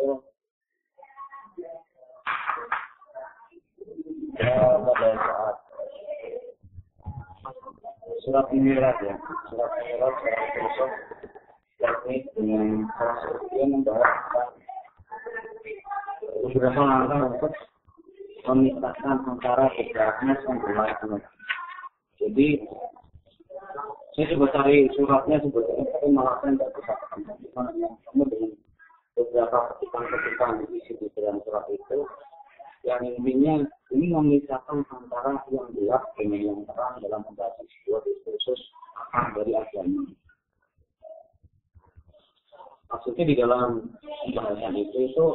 itu ya pada saat surat Mi'raj ya, surat Mi'raj secara khusus yakni dengan proses dia membahas tentang beberapa langkah untuk memisahkan antara darkness dan light. Jadi saya coba cari suratnya sebetulnya, tapi malah saya tidak bisa kamu dengan beberapa ketikan-ketikan di situ dalam surat itu, yang intinya ini memisahkan antara yang gelap dengan yang terang dalam membahas sebuah diskursus akar dari agama. Maksudnya di dalam pembahasan itu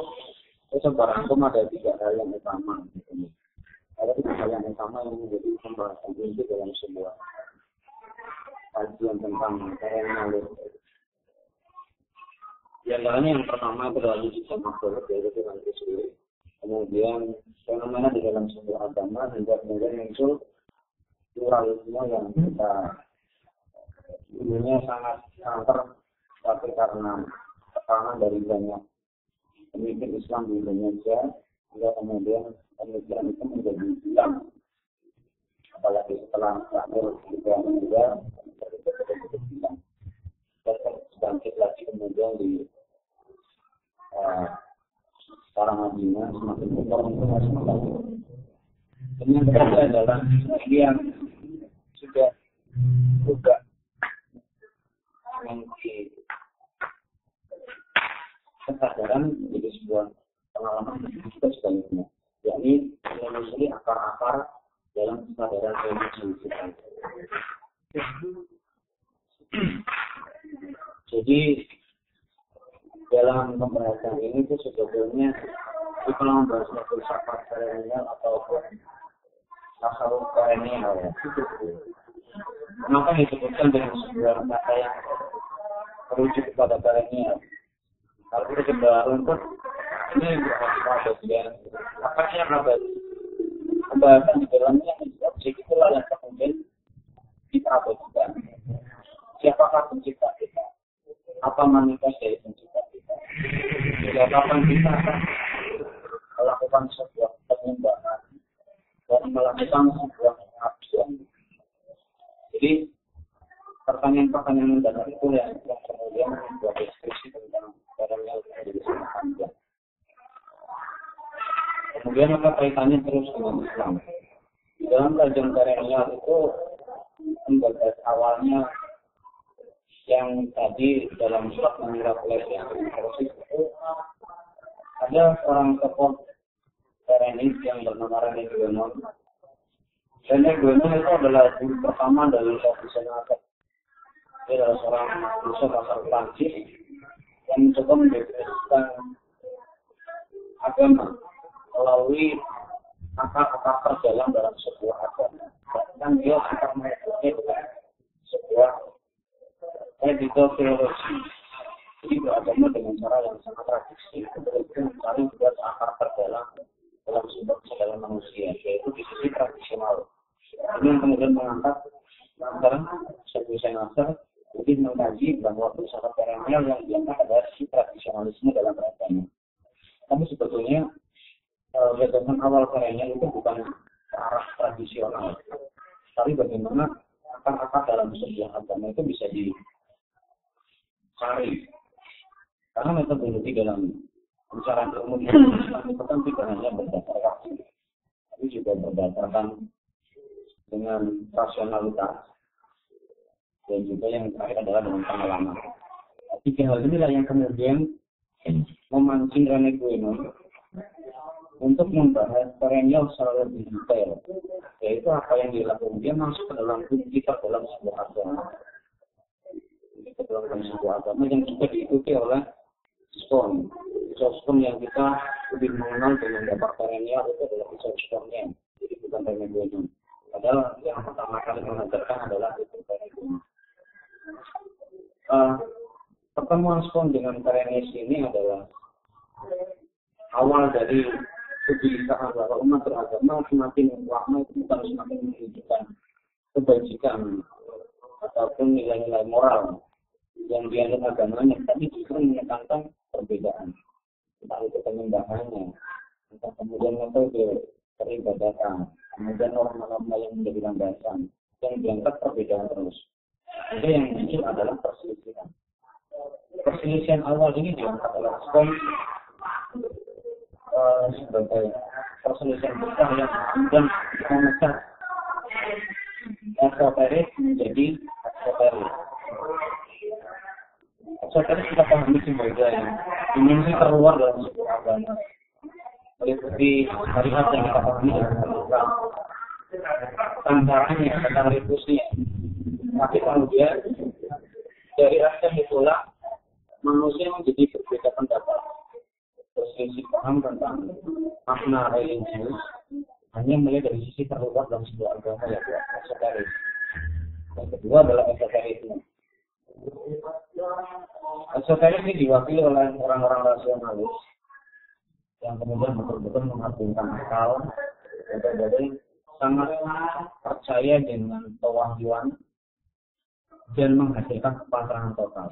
sebarangkum ada 3 hal yang utama. Ada 3 hal yang utama yang menjadi pembahasan inti dalam sebuah kajian tentang perennial. Di antaranya yang pertama itu adalah wujud makhluk, yaitu Tuhan itu sendiri. Kemudian fenomena di dalam sebuah agama hingga kemudian muncul pluralisme yang kita dulunya sangat santer, tapi karena tekanan dari banyak pemimpin Islam di Indonesia, hingga kemudian pemikiran itu menjadi hilang. Apalagi setelah akhir juga hilang, bangkit lagi kemudian di para Madinah semakin berkembang semakin. Dan yang kedua adalah yang sudah juga memiliki kesadaran menjadi sebuah pengalaman kita sebaliknya, yakni menelusuri akar-akar dalam kesadaran religi kita. Jadi dalam pembahasan ini itu sebetulnya kalau membahas filsafat perennial atau tasawuf perennial ya. Maka disebutkan dengan sebuah kata yang merujuk kepada perennial. Kalau kita coba untuk ini berapa ya? Apa sih abad? Pembahasan di dalamnya objek itulah yang kemudian kita abadikan. Siapakah pencipta kita? Apa manifest dari pencipta kita? Jadi kapan kita akan melakukan sebuah penyembahan dan melakukan sebuah pengabdian. Jadi pertanyaan-pertanyaan mendadak itu yang kemudian membuat deskripsi tentang perennial menjadi sangat panjang. Kemudian apa kaitannya terus dengan Islam? Di dalam kajian perennial itu membahas awalnya yang tadi dalam surat Mi'raj yang proses itu ada seorang tokoh perennial yang bernama René Guénon. René Guénon itu adalah guru pertama dari Saint-Exupéry. Dia adalah seorang filsuf asal Prancis yang mencoba mendefinisikan agama melalui akar-akar terdalam dalam sebuah agama. Dan dia akan mengikuti dengan sebuah teologi. Jadi beragama dengan cara yang sangat tradisi, itu mencari buat akar terdalam dalam sumber kesadaran manusia, yaitu di sisi tradisional. Ini yang kemudian mengangkat sekarang Saint-Exupéry lebih mengkaji bahwa filsafat perennial yang diangkat adalah sisi tradisionalisme dalam beragama. Tapi sebetulnya gagasan awal perennial itu bukan ke arah tradisional, tapi bagaimana akar-akar dalam sebuah agama itu bisa dicari. Karena metodologi dalam pencarian ilmu itu kan tidak hanya berdasarkan, tapi juga berdasarkan dengan rasionalitas dan juga yang terakhir adalah dengan pengalaman. 3 hal inilah yang kemudian memancing René Guénon untuk membahas perennial secara lebih detail, yaitu apa yang dilakukan dia masuk ke dalam kita dalam sebuah agama. Kita dalam sebuah agama yang juga diikuti oleh Stone yang kita lebih mengenal dengan gambar perennial itu adalah Stone-nya, jadi bukan René Guénon. Padahal yang pertama kali mengajarkan adalah itu René Guénon. Pertemuan Stone dengan Perennial ini adalah awal dari kegelisahan bahwa umat beragama semakin lama itu bukan semakin menunjukkan kebajikan ataupun nilai-nilai moral yang dianut agamanya, tapi justru menekankan perbedaan. Entah usahanya, kemudian metode peribadatan, kemudian norma-norma yang menjadi landasan, yang diangkat perbedaan terus. Jadi yang muncul adalah perselisihan. Perselisihan awal ini diangkat oleh Skom sebagai perselisihan besar yang kemudian memecah esoterik menjadi eksoterik. Eksoterik kita pahami sebagai dimensi terluar dalam sebuah agama, meliputi syariat yang kita pahami dengan Islam, tantangannya tentang revisinya. Tapi kemudian dari aspek itulah manusia menjadi berbeda pendapat, berselisih paham tentang makna religius hanya melihat dari sisi terluar dalam sebuah agama yaitu esoterik. Yang kedua adalah esoterisme. Esoterik ini diwakili oleh orang-orang rasionalis yang kemudian betul-betul mengagungkan akal, dari sangat percaya dengan pewahyuan dan menghasilkan kepasrahan total.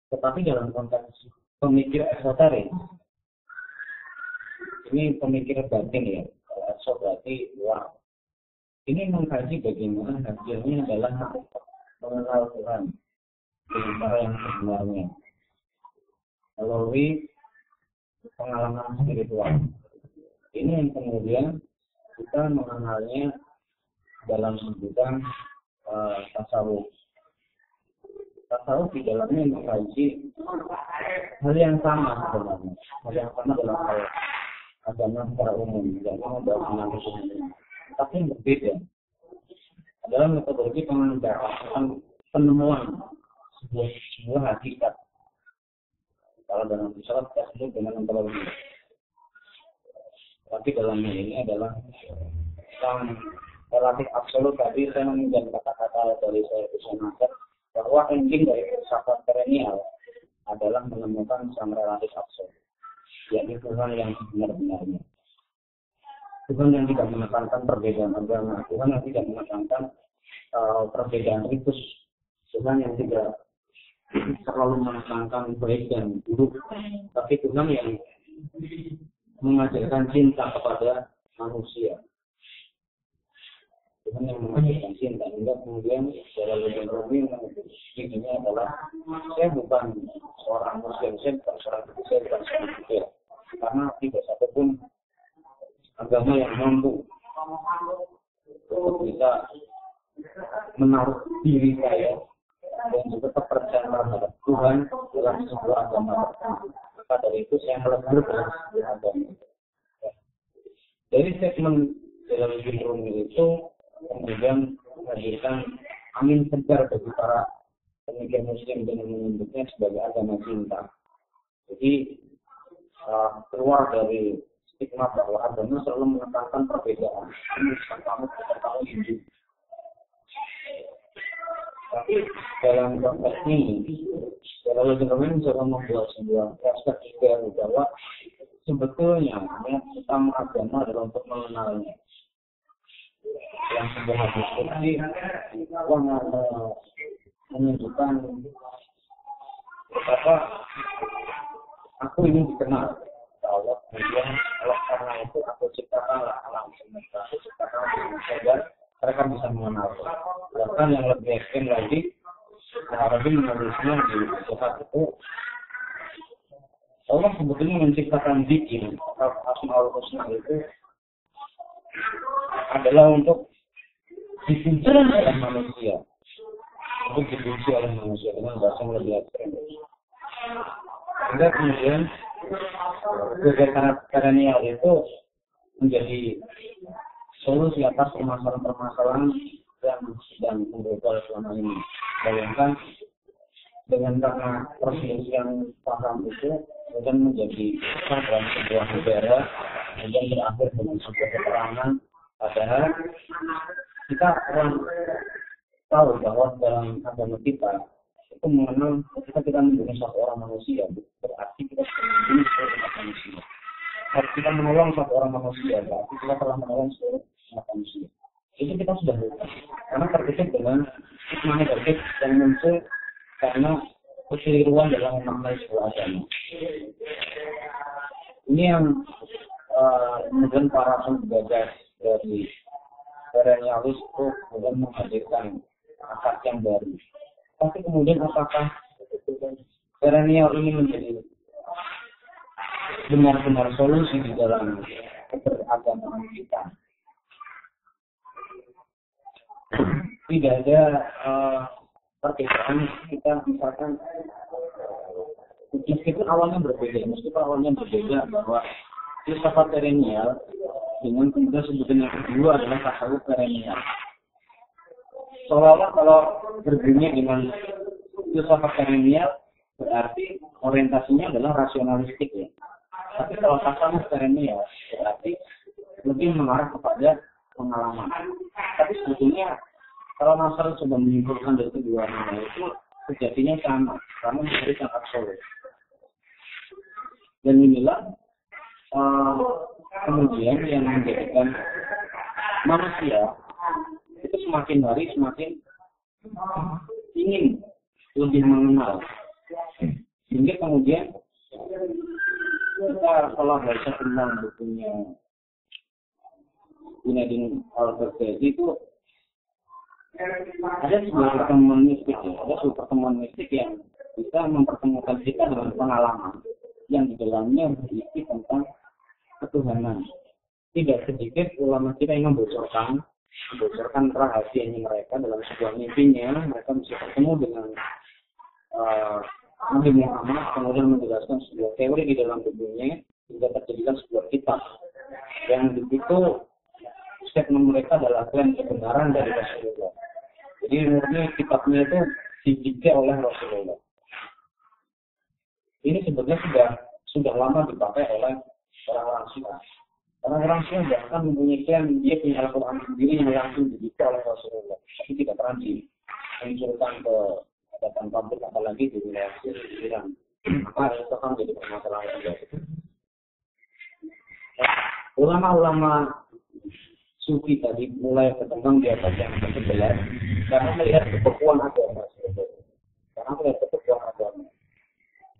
Tetapi dalam konteks pemikir esoterik, ini pemikir batin ya, ekso berarti luar. Ini mengkaji bagaimana hasilnya adalah mengenal Tuhan dengan cara yang sebenarnya melalui pengalaman spiritual. Ini yang kemudian kita mengenalnya dalam sebutan tasawuf. Tasawuf di dalamnya mengkaji hal yang sama sebenarnya, hal yang sama dalam hal agama secara umum, tidak membahas tentang hukum, tapi yang berbeda adalah metodologi pengendalian penemuan sebuah hakikat. Kalau dalam filsafat kita sebut dengan ontologi. Tapi dalam ini adalah yang relatif absolut. Tadi saya meminjam kata-kata dari saya Kusunaker bahwa ending dari filsafat perennial adalah menemukan sang relatif absolut, yaitu Tuhan yang sebenar-benarnya. Tuhan yang tidak menekankan perbedaan agama, Tuhan yang tidak menekankan perbedaan ritus, Tuhan yang tidak terlalu menekankan baik dan buruk, tapi Tuhan yang mengajarkan cinta kepada manusia. Tuhan yang mengajarkan cinta, hingga kemudian secara lebih ini adalah saya bukan seorang muslim, saya bukan seorang kafir, karena tidak satupun agama yang mampu untuk bisa menaruh diri saya dan juga kepercayaan terhadap Tuhan dalam sebuah agama tertentu. Maka dari itu saya melebur dalam sebuah agama. Dari statement dalam Rumi itu kemudian menghadirkan angin segar bagi para pemikir muslim dengan menyebutnya sebagai agama cinta. Jadi keluar dari stigma bahwa agama selalu menekankan perbedaan. Kamu hidup. Tapi dalam konteks ini, kalau teman-teman mencoba membuat sebuah aspek juga bahwa sebetulnya utama agama adalah untuk mengenalnya. Yang sebuah hadis ini menunjukkan betapa aku ini dikenal Allah, kemudian Allah karena itu aku ciptakanlah alam semesta, aku ciptakan agar mereka bisa mengenal. Bahkan yang lebih ekstrem lagi, Arabi menulisnya di surat itu, Allah sebetulnya menciptakan zikir, Asmaul Husna itu adalah untuk dipuji oleh manusia, untuk dipuji oleh manusia dengan bahasa yang lebih ekstrem. Sehingga kemudian gagasan perennial itu menjadi solusi atas permasalahan-permasalahan yang sedang berubah selama ini. Bayangkan dengan karena perselisihan paham itu kemudian menjadi dalam sebuah negara, kemudian berakhir dengan sebuah keterangan. Padahal kita orang tahu bahwa dalam agama kita itu mengenal ketika kita menjadi satu orang manusia, berarti kita menjadi seorang manusia. Kalau kita menolong satu orang manusia, berarti kita telah menolong seluruh manusia. Itu kita sudah lupa. Karena terkait dengan stigma negatif yang muncul karena kekeliruan dalam memaknai sebuah agama. Ini yang kemudian para penggagas dari perennialis itu kemudian menghadirkan akar yang baru. Tapi kemudian apakah perennial ini menjadi benar-benar solusi di dalam keberagamaan kita? Tidak ada perbedaan kita misalkan meskipun awalnya berbeda bahwa filsafat perennial dengan kemudian sebutan yang kedua adalah tasawuf perennial. Seolah-olah kalau berdunia dengan filsafat perennial berarti orientasinya adalah rasionalistik ya. Tapi kalau tasawuf perennial berarti lebih mengarah kepada pengalaman. Tapi sebetulnya kalau Nasr coba menyimpulkan dari keduanya itu sejatinya sama, karena menjadi yang absolut. Dan inilah kemudian yang menjadikan manusia itu semakin hari semakin ingin lebih mengenal. Sehingga kemudian kita kalau baca tentang bukunya Gunadin Al-Baghdadi itu ada sebuah pertemuan mistik ya, ada sebuah pertemuan mistik yang bisa mempertemukan kita dengan pengalaman yang di dalamnya berisi tentang ketuhanan. Tidak sedikit ulama kita yang membocorkan rahasianya mereka dalam sebuah mimpinya, mereka bisa bertemu dengan Nabi Muhammad, kemudian menjelaskan sebuah teori di dalam tubuhnya hingga terjadikan sebuah kitab yang begitu statement mereka adalah klaim kebenaran dari Rasulullah. Jadi menurutnya kitabnya itu dididik oleh Rasulullah. Ini sebenarnya sudah lama dipakai oleh orang-orang Syiah. Orang-orang Syiah bahkan mempunyai klaim dia punya Al-Quran sendiri yang langsung dididik oleh Rasulullah. Tapi tidak pernah dimunculkan ke hadapan publik apalagi di wilayah Iran. Maka itu kan menjadi permasalahan juga. Ulama-ulama Sufi tadi mulai berkembang di abad yang ke-11 karena melihat kebekuan agama.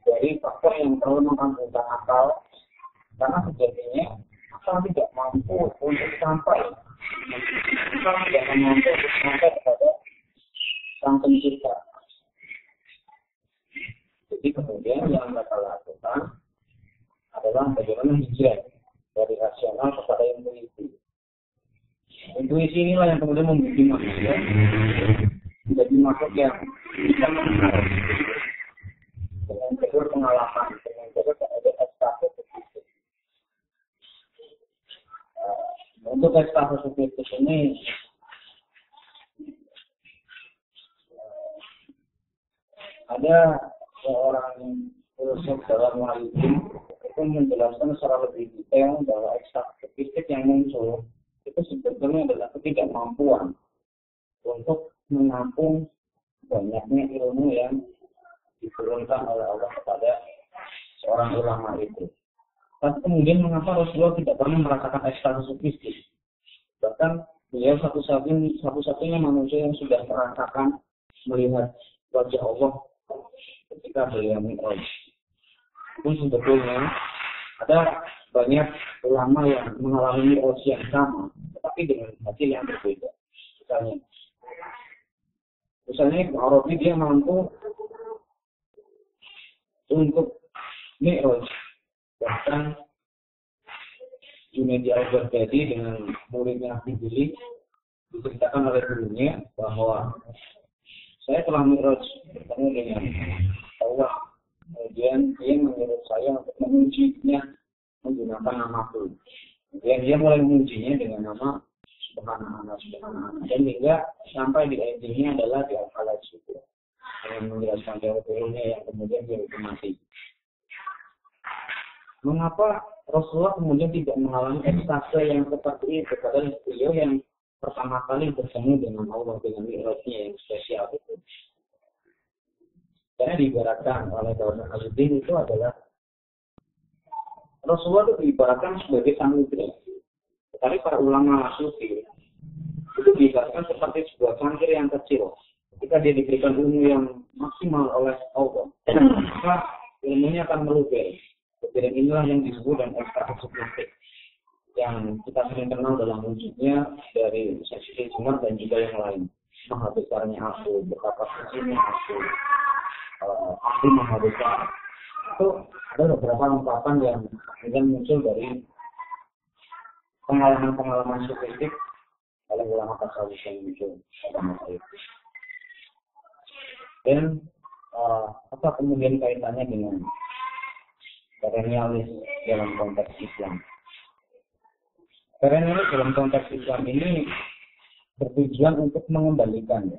Dari faktor yang terlalu mengganggukan akal, karena sejatinya akal tidak mampu untuk sampai kepada sang pencipta. Jadi kemudian yang mereka lakukan adalah bagaimana hijrah dari rasional kepada intuisi. Intuisi inilah yang kemudian membuat manusia menjadi makhluk yang bisa mengenal dengan jalur pengalaman, dengan jalur ekstase subjektif. Untuk ekstase subjektif ini ada seorang filsuf dalam Wahidin itu menjelaskan secara lebih detail bahwa ekstase subjektif yang muncul itu sebetulnya adalah ketidakmampuan untuk menampung banyaknya ilmu yang diturunkan oleh Allah kepada seorang ulama itu. Tapi kemudian mengapa Rasulullah tidak pernah merasakan ekstase subjektif? Bahkan beliau satu-satunya manusia yang sudah merasakan melihat wajah Allah ketika beliau Mi'raj. Pun sebetulnya ada banyak ulama yang mengalami Mi'raj yang sama, tetapi dengan hasil yang berbeda. Misalnya Ibnu Arabi dia mampu untuk Mi'raj. Bahkan Junaidi Al-Baghdadi dengan muridnya Hibili diceritakan oleh gurunya bahwa saya telah Mi'raj bertemu dengan Allah. Kemudian dia menyuruh saya untuk mengujinya menggunakan nama itu. Kemudian dia mulai mengujinya dengan nama Subhanallah. Dan hingga sampai di endingnya adalah di Al-Falaj itu. Yang menjelaskan teorinya yang kemudian dia mati. Mengapa Rasulullah kemudian tidak mengalami ekstase yang seperti itu? Padahal beliau yang pertama kali bertemu dengan Allah dengan Mi'rajnya yang spesial itu. Karena diibaratkan oleh Dawud Al-Din itu adalah Rasulullah itu diibaratkan sebagai samudra. Tetapi para ulama Sufi itu diibaratkan seperti sebuah cangkir yang kecil. Ketika dia diberikan ilmu yang maksimal oleh Allah, maka ilmunya akan meluber. Dan inilah yang disebut dengan ekstrakurikuler yang kita sering kenal dalam wujudnya dari sesi Jumat dan juga yang lain. Maha besarnya aku, betapa kecilnya aku maha besar. Itu ada beberapa ungkapan yang kemudian muncul dari pengalaman-pengalaman sufistik oleh ulama tasawuf yang muncul pada masa itu. Dan apa kemudian kaitannya dengan perennialis dalam konteks Islam? Perennialis dalam konteks Islam ini bertujuan untuk mengembalikan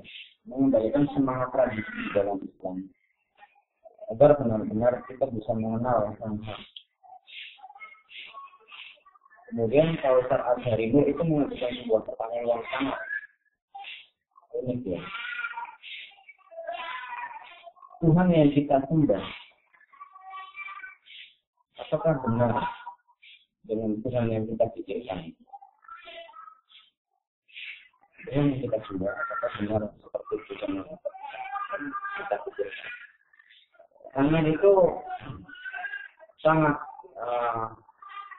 semangat tradisi dalam Islam agar benar-benar kita bisa mengenal Tuhan. Kemudian Kausar Azhari itu mengajukan sebuah pertanyaan yang sangat unik ya. Tuhan yang kita sembah, apakah benar dengan Tuhan yang kita pikirkan? Tuhan yang kita sembah, apakah benar seperti Tuhan yang kita pikirkan? Karena itu sangat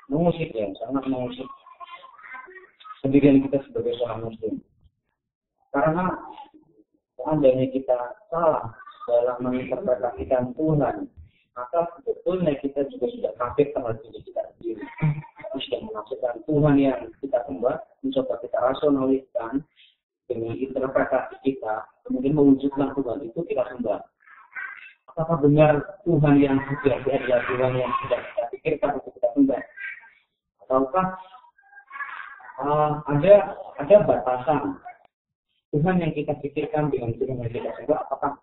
mengusik ya, sangat mengusik pendirian kita sebagai seorang Muslim. Karena seandainya kita salah dalam menginterpretasikan Tuhan, maka sebetulnya kita juga sudah kafir terhadap diri kita sendiri. Kita sudah menafsirkan Tuhan yang kita sembah, mencoba kita rasionaliskan dengan interpretasi kita, kemudian mewujudkan Tuhan itu kita sembah. Apakah benar Tuhan yang sudah adalah Tuhan yang sudah kita pikirkan untuk kita sembah? Ataukah ada batasan Tuhan yang kita pikirkan dengan Tuhan yang kita sembah? Apakah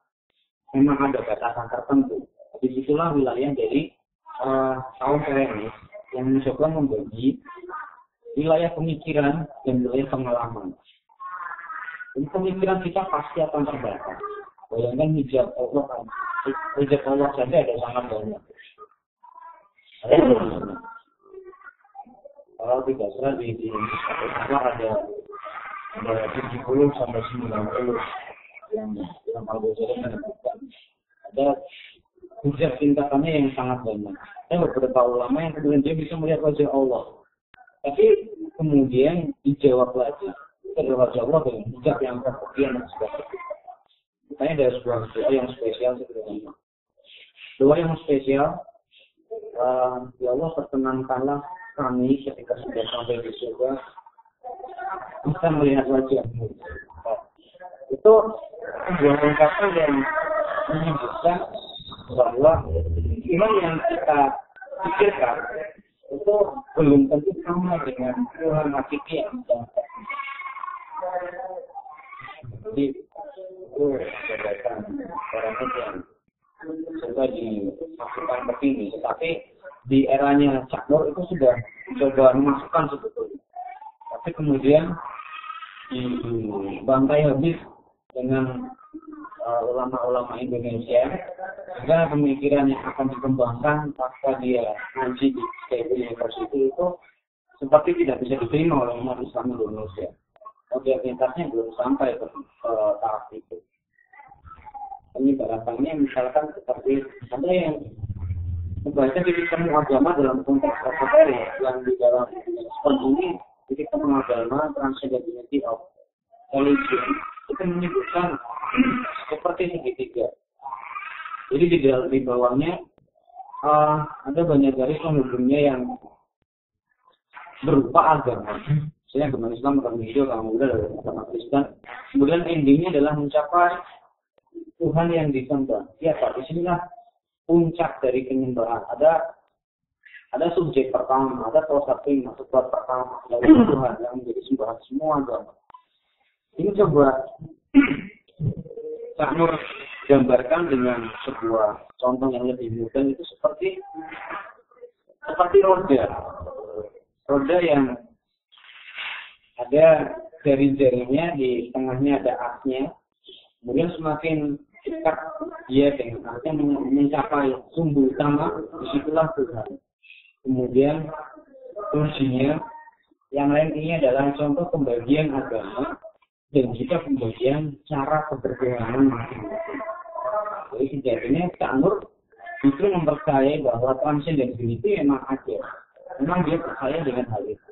memang ada batasan tertentu? Disitulah wilayah dari kaum perennialis yang mencoba membagi wilayah pemikiran dan wilayah pengalaman. Jadi pemikiran kita pasti akan terbatas. Bayangkan hijab Allah saja ada sangat banyak. Kalau tidak salah di ada 70 sampai 90 yang Al Ghazali menyebutkan. Ada hujah tingkatannya yang sangat banyak. Ada beberapa ulama yang kemudian dia bisa melihat wajah Allah. Tapi kemudian dijawab lagi adalah wajah Allah dengan hujah yang kemudian dan sebagainya. Misalnya ada sebuah doa yang spesial sebenarnya. Doa yang spesial, ya Allah perkenankanlah kami ketika sudah sampai di surga bisa melihat wajah-Mu. Itu sebuah ungkapan yang menyebutkan bahwa iman yang kita pikirkan itu belum tentu sama dengan Tuhan hakiki yang kita. Jadi itu kebaikan orang yang coba dimasukkan ke sini, tetapi di eranya Cak Nur itu sudah coba memasukkan sebetulnya, tapi kemudian dibantai habis dengan ulama-ulama Indonesia, sehingga pemikiran yang akan dikembangkan pasca dia ngaji di Stanford University itu seperti tidak bisa diterima oleh umat Islam Indonesia. Objektivitasnya belum sampai ke tahap itu. Ini barapannya misalkan seperti ada yang membaca di semua agama dalam konteks tertentu yang di dalam seperti ini, jadi semua agama transcendentality of religion itu menyebutkan seperti segitiga. Jadi di bawahnya ada banyak garis penghubungnya yang berupa agama. Misalnya agama Islam, agama Hindu, agama Buddha, agama Kristen. Kemudian endingnya adalah mencapai Tuhan yang disembah. Ya Pak, disinilah puncak dari penyembahan. Ada subjek pertama, ada prosesing masuk buat pertama, yaitu Tuhan yang menjadi sembahan semua agama. Ini coba Cak Nur gambarkan dengan sebuah contoh yang lebih mudah, itu seperti roda yang ada jari-jarinya, di tengahnya ada asnya, kemudian semakin dekat dia dengan asnya mencapai sumbu utama, disitulah Tuhan. Kemudian fungsinya yang lain ini adalah contoh pembagian agama dan juga pembagian cara keberagaman masing-masing. Jadi sejatinya Cak Nur justru mempercayai bahwa transendensi itu memang ada. Memang dia percaya dengan hal itu.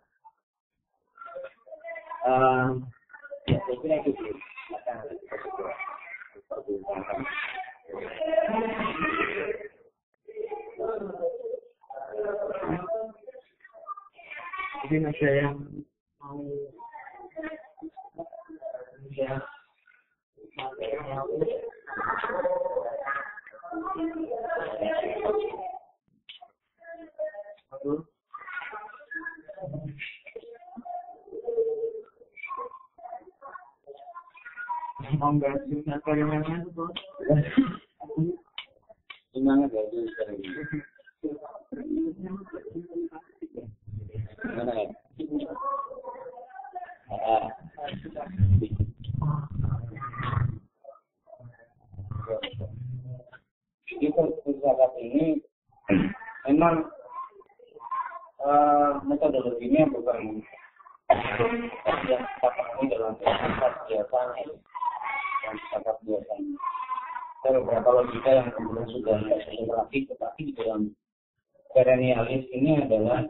Ya, saya kira itu sih. Jadi ada yang mau ya membahasnya bagaimana itu? Gimana guys sekarang ini? Mana ya? Itu filsafat ini memang metodologinya bukan yang seperti dalam filsafat biasanya. Sangat biasa. Ada beberapa logika yang kemudian sudah terlatih, tetapi di dalam perennialis ini adalah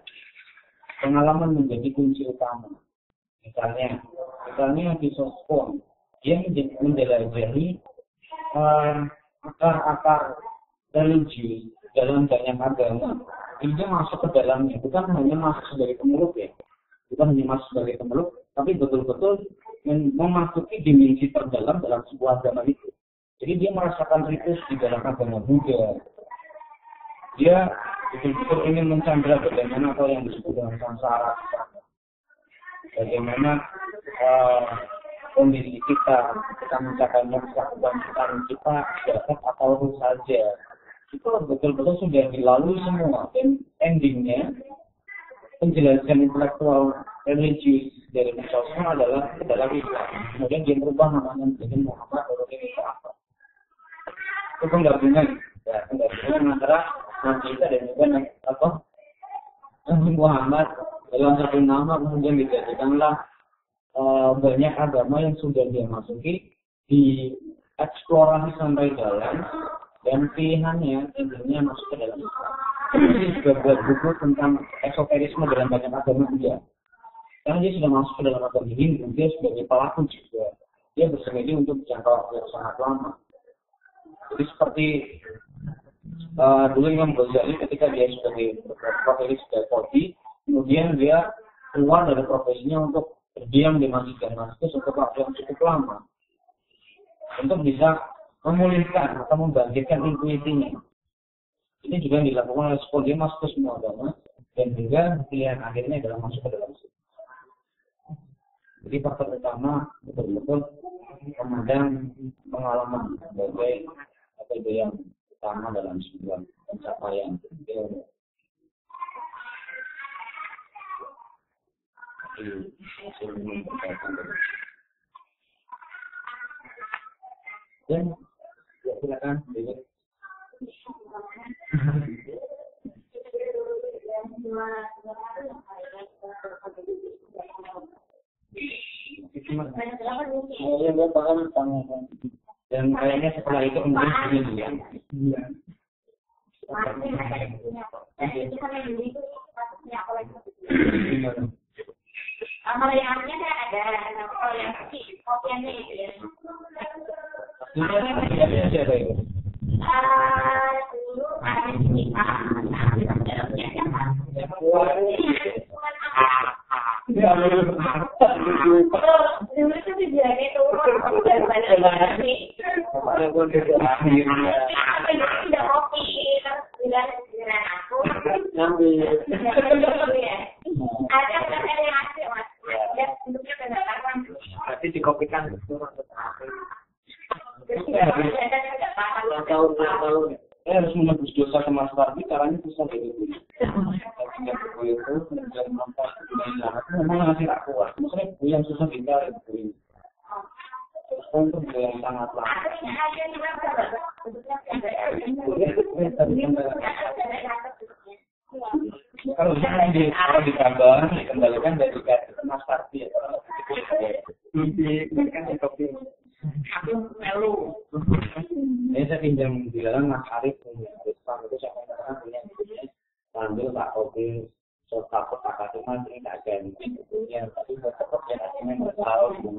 pengalaman menjadi kunci utama. Misalnya di Sospon, dia menjelajahi akar-akar religius dalam banyak agama. Dia masuk ke dalamnya, bukan hanya masuk sebagai pemeluk ya, tapi betul-betul memasuki dimensi terdalam dalam sebuah agama itu. Jadi dia merasakan ritus di dalam agama Buddha. Dia betul-betul ingin mencandra bagaimana apa yang disebut dengan samsara. Bagaimana kondisi kita mencapai kebangsaan kita dapat atau saja. Itu betul-betul sudah dilalui semua. Dan endingnya penjelasan intelektual religius dari Islam adalah Islam. Kemudian dia berubah namanya menjadi Muhammad atau apa? Itu penggabungan antara Nabi Isa dan juga Nabi Muhammad dalam satu nama, kemudian dijadikanlah banyak agama yang sudah dia masuki, dieksplorasi sampai dalam, dan pilihannya intinya masuk ke dalam Islam. Dia juga buat buku tentang esoterisme dalam banyak agama juga. Karena dia sudah masuk ke dalam agama Hindu, dia sebagai pelaku juga. Dia bersedia untuk jangka waktu yang sangat lama. Jadi seperti dulu Imam Ghazali ketika dia sebagai profesi sebagai kodi, kemudian dia keluar dari profesinya untuk berdiam di Masjid Damaskus untuk waktu yang cukup lama, untuk bisa memulihkan atau membangkitkan intuisinya. Ini juga dilakukan oleh sekolah, dia masuk ke semua agama, dan juga pilihan akhirnya adalah masuk ke dalam Islam. Jadi faktor utama betul-betul memandang pengalaman sebagai metode yang utama dalam sebuah pencapaian. Dan ya silakan. Dan kayaknya setelah itu kemudian dia. Amalnya ada yang kopiannya itu ya. Dulu ada dulu itu tujuannya turun dan banyak lagi. Tidak kopi bilang dengan aku. Ada yang asli mas. Dan bentuknya penasaran. Tapi dikopikan semua. Tahun. Saya harus menebus dosa ke Mas Pardi, caranya bisa dari itu. Tapi buku itu kemudian nampak memang ngasih tak kuat. Maksudnya buku yang susah dicari buku ini. Untuk buku yang sangat lama. Kalau ditambah dikembalikan dari Mas Pardi atau dikembalikan di kopi. Aku melu. Ini saya pinjam di dalam Mas Arif tapi so takut kakak cuma ini agen punya tapi tetap ya akhirnya nggak tahu.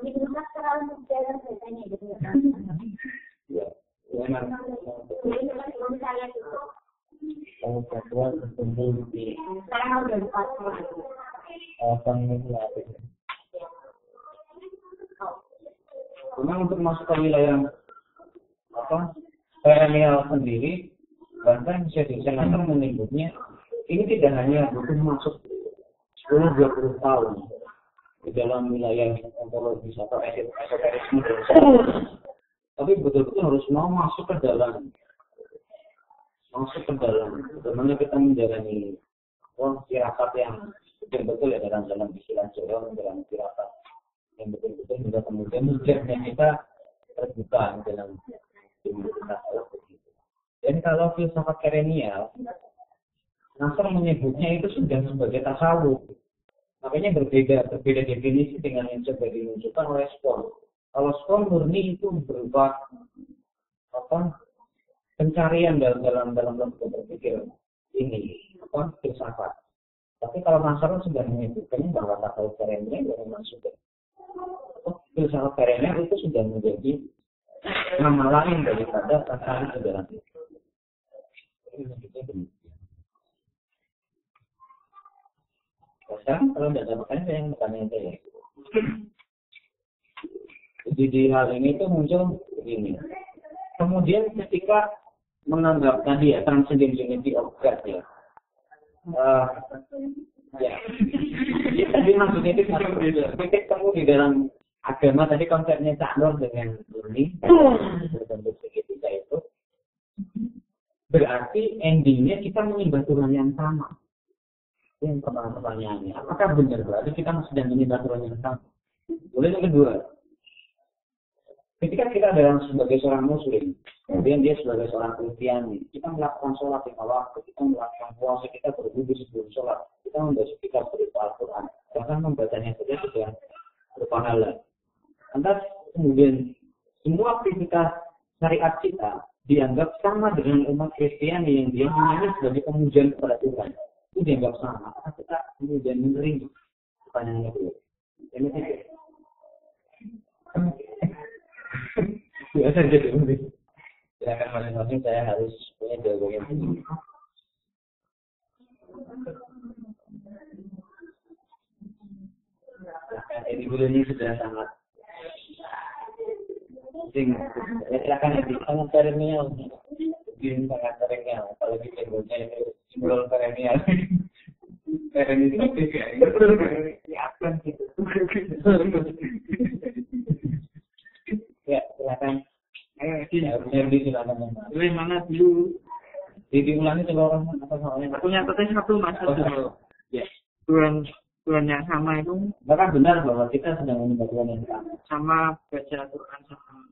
Di rumah terlalu berjalan ceritanya gitu. Ya, memang. Misalnya itu. Kalau kedua tentu di Sekarang udah 4 pemilihan. Memang untuk masuk ke wilayah perennial sendiri, bahkan senator menyebutnya ini tidak hanya butuh masuk 10-20 tahun di dalam wilayah ontologis atau esoterisme, tapi betul-betul harus mau masuk ke dalam, bagaimana kita menjalani firasat yang betul-betul ya dalam istilah Jawa, dalam firasat yang betul-betul juga kemudian menjadinya kita terbuka dalam kita begitu. Dan kalau filsafat perennial, Nasr menyebutnya itu sudah sebagai tasawuf. Makanya berbeda definisi dengan yang coba dimunculkan oleh Spon. Kalau Spon murni itu berupa pencarian dalam logika berpikir ini filsafat. Tapi kalau Nasr sudah menyebutkannya bahwa tasawuf perennial memang sudah filsafat perennial itu sudah menjadi nama lain daripada tasawuf sejarah. Sekarang kalau tidak ada makanya saya yang bertanya saya. Jadi di hal ini itu muncul begini. Kemudian ketika menganggap tadi ya transcendentality of God ya. Ya. Jadi tadi maksudnya itu kritik kamu di dalam agama tadi konsepnya Cak Nur dengan Murni berbentuk segitiga itu berarti endingnya kita menyembah Tuhan yang sama. Yang pertanyaannya, apakah benar berarti kita sedang menyembah Tuhan yang sama? Boleh yang kedua, ketika kita adalah sebagai seorang Muslim, kemudian dia sebagai seorang Kristiani, kita melakukan sholat lima waktu, kita melakukan puasa, kita berwudu sebelum sholat, kita membaca kitab berupa Al-Quran, bahkan membacanya saja sudah berpahala. Lantas kemudian semua aktivitas syariat kita dianggap sama dengan umat Kristiani yang dia menyanyi sebagai pemujaan kepada Tuhan. Itu dianggap sama. Apakah kita kemudian menerima pertanyaannya dulu? Ini tidak. Biasa jadi mungkin. Silakan masing-masing saya harus punya jawabannya sendiri. Ini bulannya sudah sangat penting. Silakan di tangan perennial. Di tangan perennial. Kalau kita baca itu simbol perennial. Perennial itu kayak siapkan gitu. Ya, silakan. Harusnya silakan. Boleh mana dulu? Diulangi coba apa soalnya? Aku nyatetin satu masalah. Ya. Tuhan yang sama itu. Apakah benar bahwa kita sedang menyembah Tuhan yang sama? Sama baca Quran sama.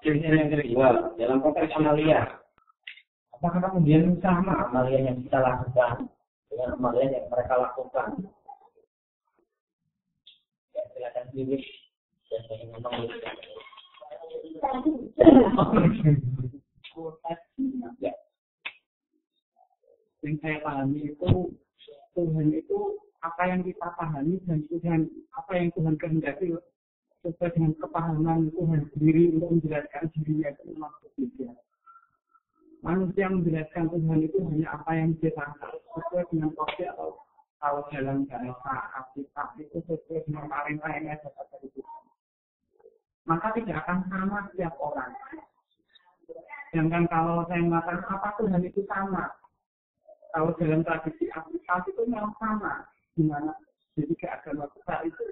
Yang kedua, dalam konteks amalia, apakah kemudian sama amalia yang kita lakukan dengan amalia yang mereka lakukan? Ya, silakan pilih. Dan saya memang ya. Yang saya pahami itu Tuhan itu apa yang kita pahami dan Tuhan apa yang Tuhan kehendaki sesuai dengan kepahaman Tuhan sendiri untuk menjelaskan dirinya itu memang berbeda. Manusia menjelaskan Tuhan itu hanya apa yang dia tangkap sesuai dengan porsi atau kalau dalam bahasa Alkitab itu sesuai dengan perintah yang ada pada Tuhan. Maka tidak akan sama setiap orang. Sedangkan kalau saya mengatakan apa Tuhan itu sama, kalau dalam tradisi Alkitab itu memang sama, di mana jadi keagama besar itu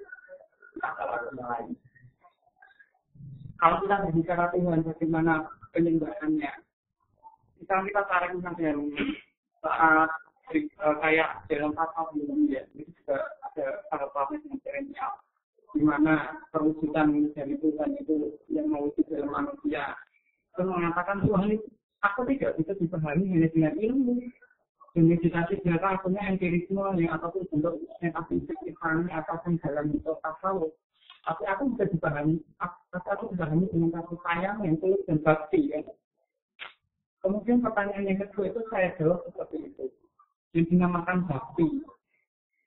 kata lain. Kalau kita berbicara Tuhan bagaimana penyembahannya, kita tarik misalnya saat kayak dalam pasal ini ya, itu juga ada hal-hal yang perennial, di mana perwujudan dari Tuhan itu yang mewujud dalam manusia. Terus mengatakan Tuhan itu aku tidak bisa dipahami hanya dengan ilmu. Meditasi biasa akhirnya empirisme yang ataupun bentuk metafisik Islami ataupun dalam bentuk tasawuf. Tapi aku bisa dipahami dengan kasih sayang yang tulus dan bakti. Ya. Kemudian pertanyaan yang kedua itu saya jawab seperti itu. Yang dinamakan bakti.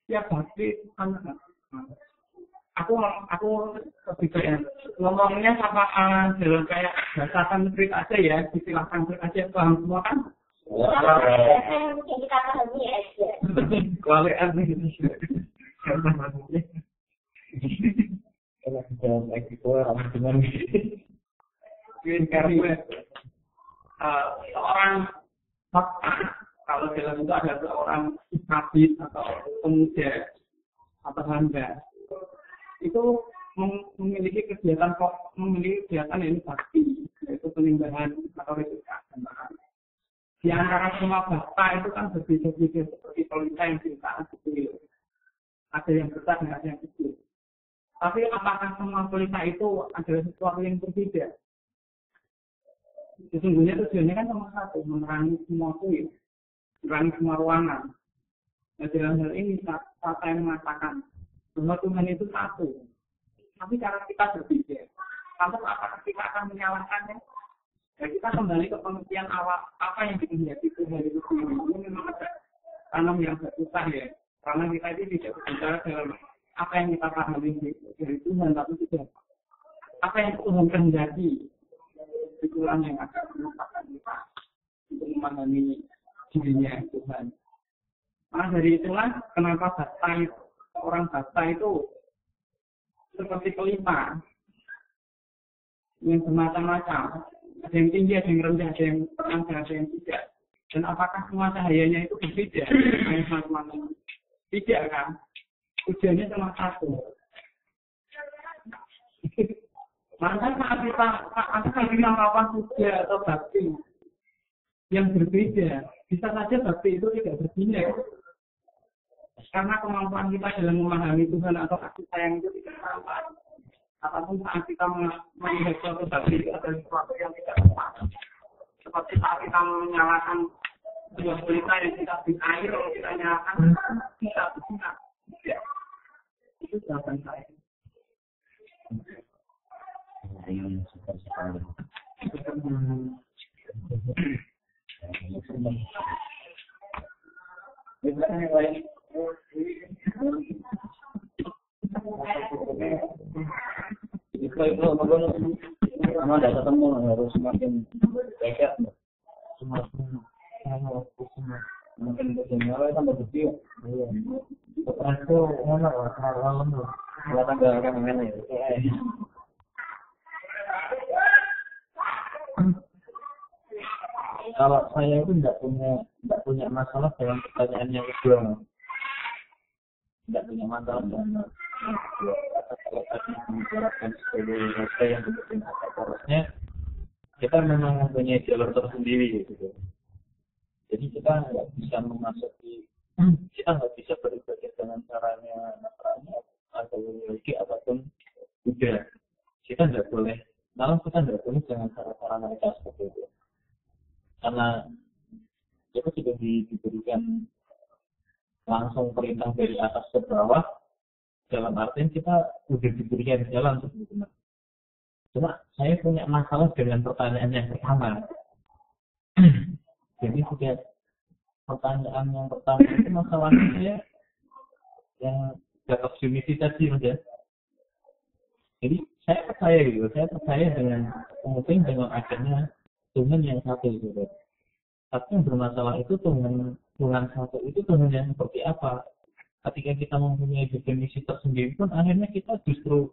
Ya bakti itu kan aku lebih kayak ngomongnya sapaan dalam kayak bahasa Sanskrit aja ya, istilah Sanskrit aja paham semua kan? Mungkin kita pahami aja. Kualian gitu. Kalau dalam ekspor dengan seorang kalau dalam itu ada seorang habis atau pemuda atau hamba itu memiliki kegiatan ini bakti, yaitu penyembahan atau ritual. Di antara semua bapa itu kan berbeda-beda seperti pelita yang sangat kecil. Ada yang besar dan ada yang kecil. Tapi apakah semua pelita itu adalah sesuatu yang berbeda? Sesungguhnya tujuannya kan cuma satu, menerangi semua kulit, menerangi semua ruangan. Nah, dalam hal ini saya mengatakan bahwa Tuhan itu satu. Tapi cara kita berbeda. Lantas apakah kita akan menyalahkannya? Ya, kita kembali ke pengertian awal apa yang dikehendaki Tuhan itu sendiri. Ini memang ada tanam yang susah ya. Karena kita itu tidak berbicara dalam apa yang kita pahami dari Tuhan, tapi juga apa yang Tuhan kehendaki. Itulah yang akan menyebabkan kita untuk memahami dirinya Tuhan. Nah dari itulah kenapa orang basta itu seperti pelita yang bermacam-macam. Ada yang tinggi, ada yang rendah, ada yang terang, ada yang tidak. Dan apakah semua cahayanya itu berbeda? Tidak kan? Tujuannya cuma satu. Maka saat kita melakukan puja atau bakti yang berbeda, bisa saja bakti itu tidak berbeda. Karena kemampuan kita dalam memahami Tuhan atau kasih sayang itu tidak sama. Ataupun saat kita melihat suatu bakti atau sesuatu yang tidak sama. Seperti saat kita menyalakan sebuah pelita yang kita di air, kita nyalakan, kita bisa. Ya. Itu jawaban saya. yang suka sekali. Kalau ada ketemu harus semakin dekat, semakin mungkin berjalan tambah kecil. Itu mana orang tanggal kan mana ya? Kalau saya itu tidak punya masalah dalam pertanyaan yang kedua, tidak punya masalah dengan kalau tadi membicarakan sebagai rasa yang betul porosnya, kita memang mempunyai jalur tersendiri gitu. Jadi kita nggak bisa memasuki, kita nggak bisa beribadah dengan caranya Nasrani atau Yahudi apapun Buddha. Kita nggak boleh, malah kita nggak boleh dengan cara-cara mereka seperti itu. Karena itu sudah diberikan langsung perintah dari atas ke bawah, dalam artian kita sudah diberikan jalan sebetulnya. Cuma saya punya masalah dengan pertanyaan yang pertama. Jadi sudah pertanyaan yang pertama itu masalahnya saya yang dapat unity tadi ya. Jadi saya percaya dengan mungkin dengan adanya Tuhan yang satu gitu. Tapi yang bermasalah itu Tuhan satu itu Tuhan yang seperti apa? Ketika kita mempunyai definisi tersendiri pun akhirnya kita justru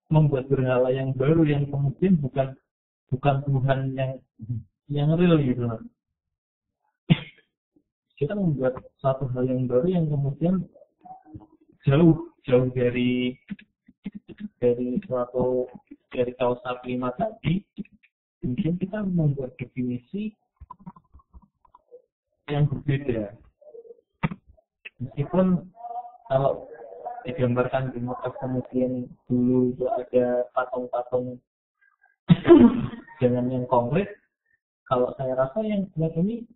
membuat berhala yang baru yang kemudian bukan Tuhan yang real gitu. Kita membuat satu hal yang baru yang kemudian jauh dari kausa prima tadi. Mungkin kita membuat definisi yang berbeda. Meskipun kalau digambarkan di motif kemudian dulu itu ada patung-patung dengan yang konkret, kalau saya rasa yang ini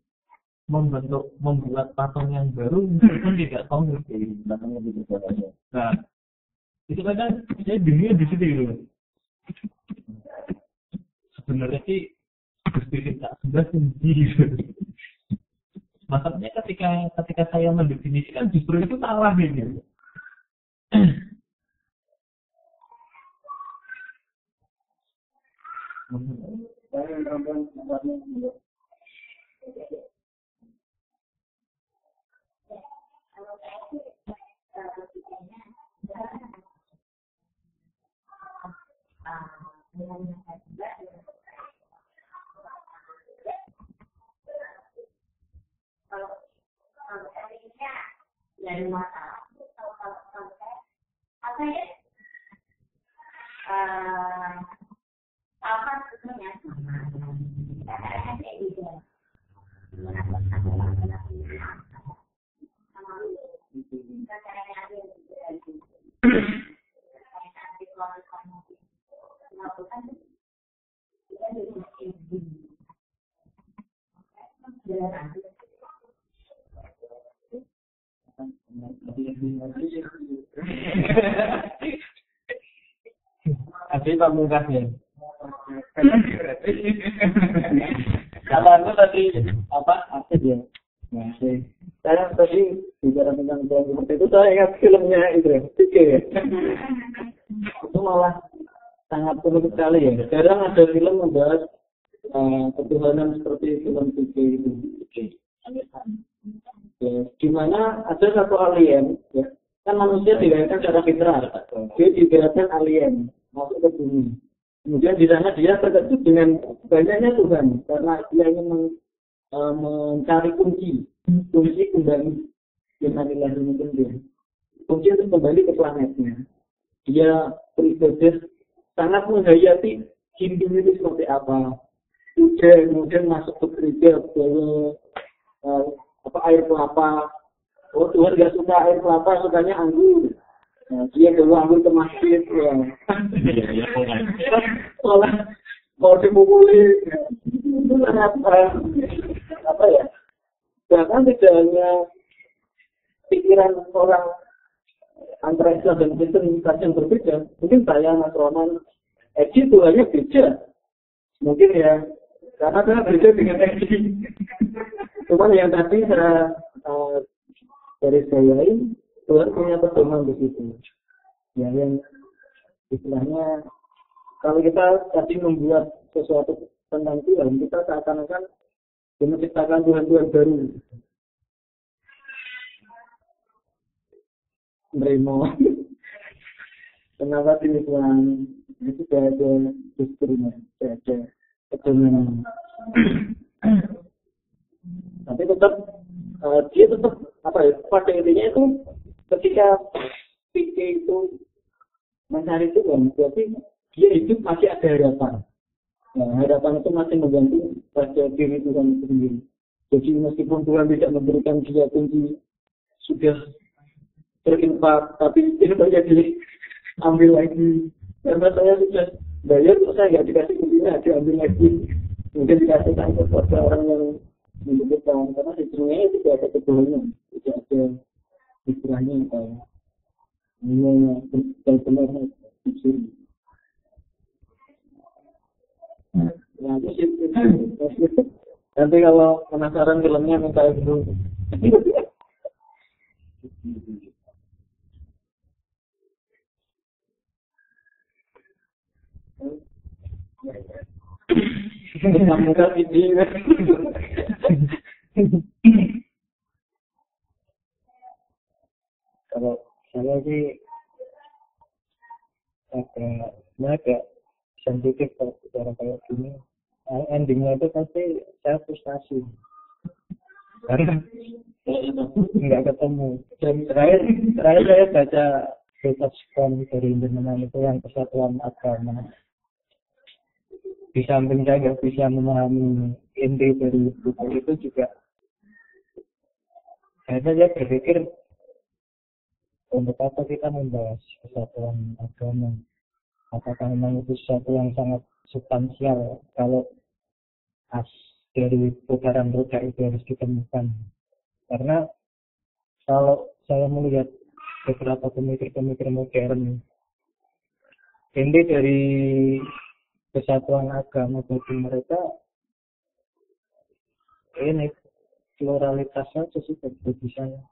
membuat patung yang baru meskipun tidak konkret jadi namanya gitu saja. Nah, itu kadang saya bingung di situ gitu. Sebenarnya sih Gusti tak sudah sendiri. Maksudnya ketika saya mendefinisikan justru itu salah ini. Dari masalah kalau saya apa ya apa sebenarnya kayak gitu Tapi pamungkasnya. Kalau aku tadi apa aktif ya. Masih. Saya tadi bicara tentang film seperti itu, saya ingat filmnya itu ya. Itu malah sangat unik sekali ya. Jarang ada film membahas ketuhanan seperti film PK itu. Ya, di mana ada satu alien, ya, kan manusia dilahirkan secara fitrah, dia diibaratkan alien masuk ke bumi. Kemudian di sana dia terkejut dengan banyaknya Tuhan, karena dia ingin mencari kunci kembali kunci untuk kembali ke planetnya. Dia beribadah sangat menghayati Hindu itu seperti apa. Kemudian masuk ke gereja air kelapa. Oh, Tuhan gak suka air kelapa, sukanya anggur. Nah, dia bawa anggur ke masjid. Iya, soalnya mau dipukuli. Itu sangat apa ya? Bahkan tidak hanya pikiran orang antara Islam dan Kristen yang berbeda. Mungkin saya Mas Roman, Edi Tuhannya beda. Mungkin ya, karena saya beda dengan Edi. Cuman yang tadi saya garis bawahi, Tuhan punya pedoman di situ. Ya, yang istilahnya kalau kita tadi membuat sesuatu tentang Tuhan, kita seakan-akan menciptakan Tuhan-Tuhan baru. Meremo. Kenapa sih Tuhan? Itu tidak ada diskusinya, tidak ada pedoman. Tapi tetap dia tetap apa ya, pada intinya itu ketika pikir itu mencari Tuhan, berarti dia hidup masih ada harapan. Nah, harapan itu masih menggantung pada diri Tuhan itu sendiri. Jadi meskipun Tuhan tidak memberikan dia kunci sudah terinfak, tapi itu terjadi ambil lagi. Karena saya sudah bayar, saya nggak dikasih kuncinya, diambil lagi. Mungkin dikasihkan kepada orang yang membutuhkan, karena sebenarnya tidak ada kebohongan, tidak ada istilahnya yang benar jujur. Nah, nanti kalau penasaran filmnya minta dulu. Muka ini. Kalau saya sih agak sensitif kalau bicara kayak gini. Endingnya itu pasti saya frustasi karena nggak ketemu. Dan terakhir saya baca Beethoven dari Indonesia itu yang Persatuan Agama. Di samping saya nggak bisa memahami inti dari buku itu juga, saya berpikir untuk apa kita membahas Persatuan Agama? Apakah memang itu sesuatu yang sangat substansial kalau as dari putaran roda itu harus ditemukan? Karena kalau saya melihat beberapa pemikir-pemikir modern, inti dari Kesatuan Agama bagi mereka ini pluralitas saja sih bagi saya.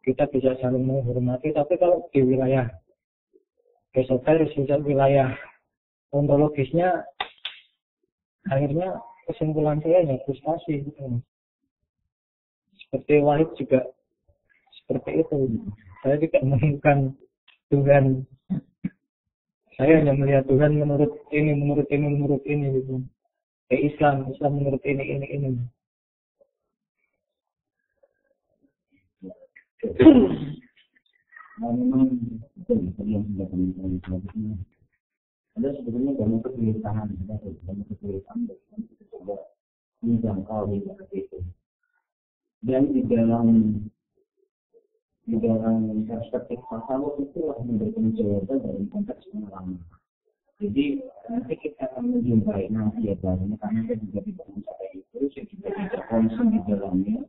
Kita bisa saling menghormati, tapi kalau di wilayah esoteris, wilayah ontologisnya, akhirnya kesimpulan saya ya frustasi gitu. Seperti Wahid juga seperti itu. Saya tidak menemukan Tuhan. Saya hanya melihat Tuhan menurut ini gitu. Islam menurut ini. Ada sebetulnya banyak kegelisahan, menjangkau itu. Dan di dalam perspektif tasawuf itulah memberikan jawaban dari konteks pengalaman. Jadi nanti kita akan menjumpai nanti barunya karena saya juga tidak mencapai itu, saya juga tidak konsen di dalamnya,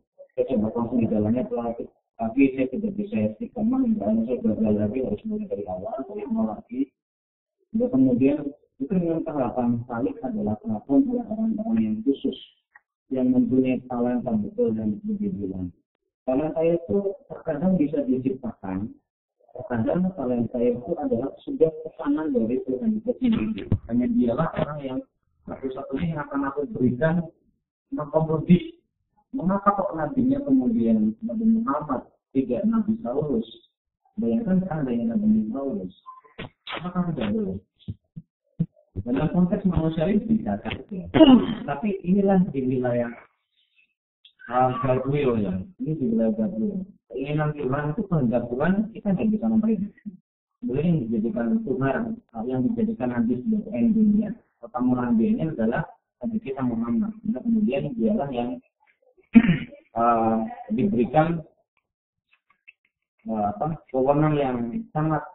tapi saya tidak bisa istiqomah dan saya gagal lagi harus mulai dari awal, dari nol lagi. Dan kemudian itu dengan harapan Salik adalah pengakuan oleh orang-orang yang khusus yang mempunyai talenta betul dan dibilang. Karena saya itu terkadang bisa diciptakan, terkadang talenta itu adalah sudah pesanan dari Tuhan itu sendiri. Hanya dialah orang yang satu-satunya yang akan aku berikan mengkomodis. Mengapa kok nabinya kemudian Nabi Muhammad, tidak Nabi Saulus? Bayangkan seandainya Nabi Saulus, apakah tidak boleh? Dalam konteks manusia ini bisa saja. Tapi inilah di wilayah Gabriel ya. Ini di wilayah Gabriel. Keinginan Tuhan itu kehendak Tuhan kita tidak bisa memprediksi. Boleh yang dijadikan Tuhan, yang dijadikan nanti sebagai endingnya. Pertama nantinya adalah Nabi kita Muhammad. Dan kemudian dialah yang diberikan wewenang yang sangat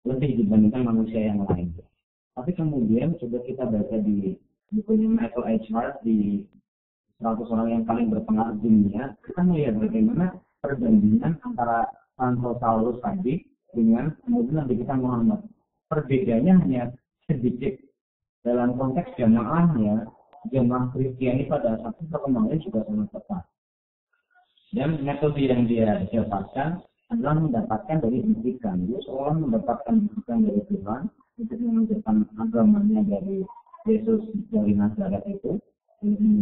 lebih dibandingkan manusia yang lain. Tapi kemudian coba kita baca di bukunya Michael H. Hart di 100 orang yang paling berpengaruh dunia, kita melihat bagaimana perbandingan antara Santo Saulus tadi dengan kemudian Nabi kita Muhammad. Perbedaannya hanya sedikit dalam konteks jamaahnya. Jemaah Kristiani pada saat itu perkembangannya juga sangat tepat. Dan metode yang dia dapatkan adalah mendapatkan dari pendidikan. Dia seolah mendapatkan pendidikan dari Tuhan untuk menunjukkan agamanya dari Yesus dari Nazaret itu.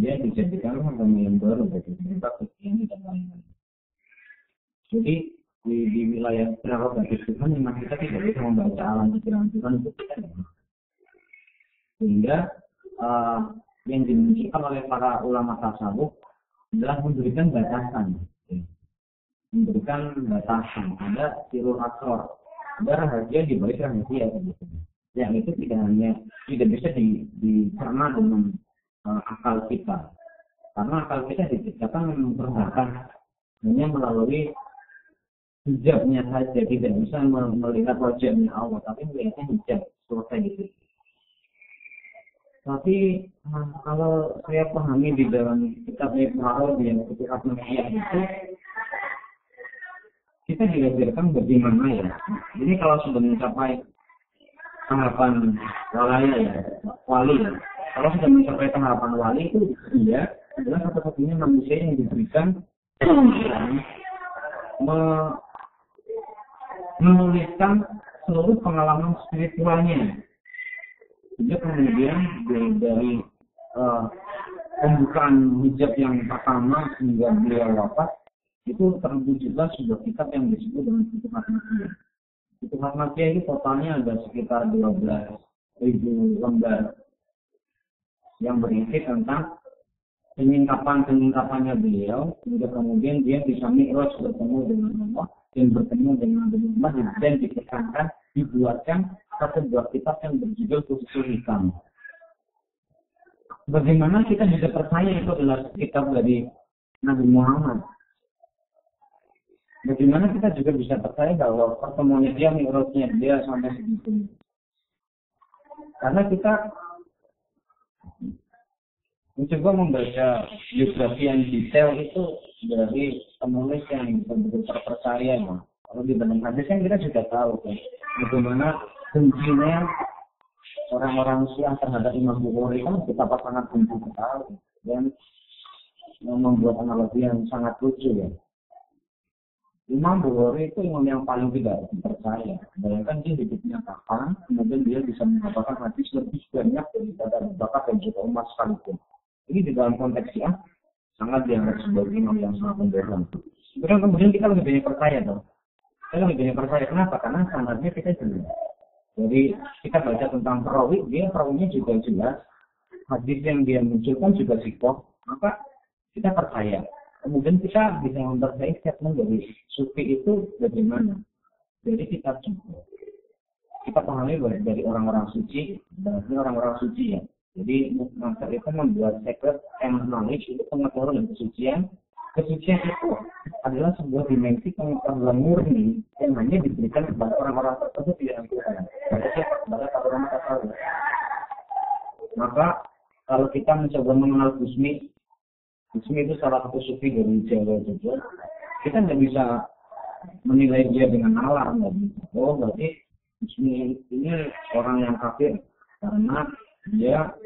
Dia dijadikan agama yang baru bagi kita Kristiani dan lain-lain. Jadi di wilayah prerogatif Tuhan memang kita tidak bisa membaca alam pikiran Tuhan itu tidak. Sehingga yang dimunculkan oleh para ulama tasawuf adalah memberikan batasan. Ada sirul asror, ada rahasia di balik rahasia. Yang itu tidak bisa dicerna dengan akal kita. Karena akal kita diciptakan memperhatikan hanya melalui hijabnya saja, tidak bisa melihat wajahnya Allah, tapi melihatnya hijab selesai gitu. Tapi kalau saya pahami di dalam kitab Ibnu Arabi yang ketika manusia itu, kita diajarkan bagaimana ya. Jadi kalau sudah mencapai tahapan wali ya. Kalau sudah mencapai tahapan wali itu dia adalah satu-satunya manusia yang diberikan menuliskan seluruh pengalaman spiritualnya. Dia kemudian dari pembukaan hijab yang pertama hingga beliau wafat itu terwujudlah sebuah kitab yang disebut dengan Futuhat Makkiyah. Futuhat Makkiyah ini totalnya ada sekitar 12.000 lembar yang berisi tentang penyingkapannya beliau hingga kemudian dia bisa mi'raj bertemu dengan Allah dan bertemu dengan Allah dan dikatakan dibuatkan satu buah kitab yang berjudul Futuhul Hikam. Bagaimana kita bisa percaya itu adalah kitab dari Nabi Muhammad? Bagaimana kita juga bisa percaya bahwa pertemuannya dia, mi'rajnya dia sampai segitu? Karena kita mencoba membaca biografi yang detail itu dari penulis yang betul-betul terpercaya. Kalau di dalam hadis kan kita juga tahu kan, bagaimana bencinya orang-orang Syiah terhadap Imam Bukhari kan betapa sangat benci sekali. Dan membuat analogi yang sangat lucu ya. Imam Bukhari itu imam yang paling tidak dipercaya. Bayangkan dia hidupnya kapan, kemudian dia bisa mengatakan hadis lebih banyak daripada Abu Bakar dan juga Umar sekalipun. Ini di dalam konteks ya, sangat dianggap sebagai imam yang sangat pembohong. Kemudian kita lebih banyak percaya dong. Kita lebih banyak percaya. Kenapa? Karena sanadnya kita jelas. Jadi kita baca tentang perawi, dia perawinya juga jelas. Hadis yang dia munculkan juga sikoh. Maka kita percaya. Kemudian kita bisa mempercayai statement dari sufi itu bagaimana. Jadi kita pahami dari orang-orang suci, dari orang-orang suci ya. Jadi master itu membuat secret and knowledge itu pengetahuan dan kesucian. Kesucian itu adalah sebuah dimensi pengetahuan murni yang hanya diberikan kepada orang-orang tertentu tidak Tuhan. Kepada orang tasawuf. Maka kalau kita mencoba mengenal Gusmi itu salah satu sufi dari Jawa juga. Kita nggak bisa menilai dia dengan nalar. Oh berarti Gusmi ini orang yang kafir karena dia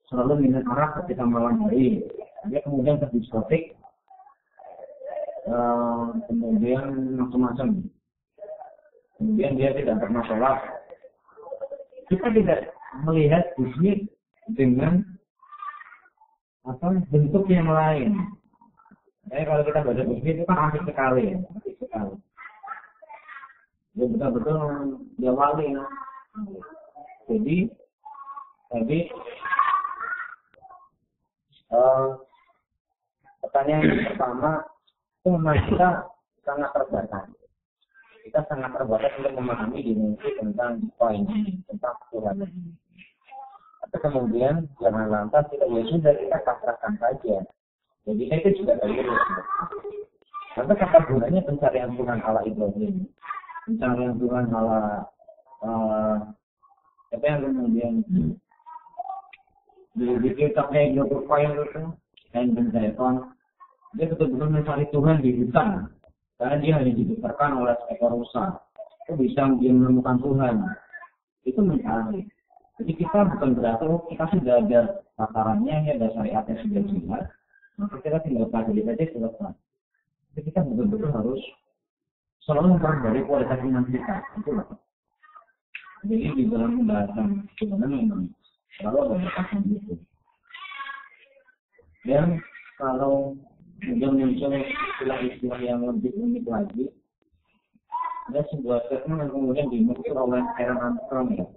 selalu minum arak ketika malam hari. Dia kemudian ke diskotik, kemudian macam-macam. Kemudian dia tidak pernah sholat. Kita tidak melihat Gusmi dengan bentuk yang lain. Kalau kita baca buku itu kan asik sekali. Dia betul-betul dia wali. Jadi pertanyaan yang pertama itu memang kita sangat terbatas. Kita sangat terbatas untuk memahami dimensi tentang poin tentang Tuhan. Tapi kemudian jangan lantas kita ya sudah kita pasrahkan saja. Jadi itu juga keliru. Karena kata gunanya pencarian Tuhan ala Ibrahim, pencarian Tuhan ala apa yang kemudian di kitabnya Ibnu Qur'an itu dan Benzaitun, dia betul-betul mencari Tuhan di hutan karena dia hanya dibesarkan oleh seekor rusa. Itu bisa dia menemukan Tuhan. Itu mencari. Jadi kita bukan berarti kita sudah ada tatarannya, ini ada syariatnya sudah jelas, maka kita tinggal pelajari saja selesai. Jadi kita betul-betul harus selalu memperbaiki kualitas iman kita. Itulah. Jadi di dalam pembahasan sebenarnya memang selalu ada batasan itu. Dan kalau kemudian muncul istilah-istilah yang lebih unik lagi, ada sebuah statement yang kemudian dimukul oleh Aaron Armstrong ya.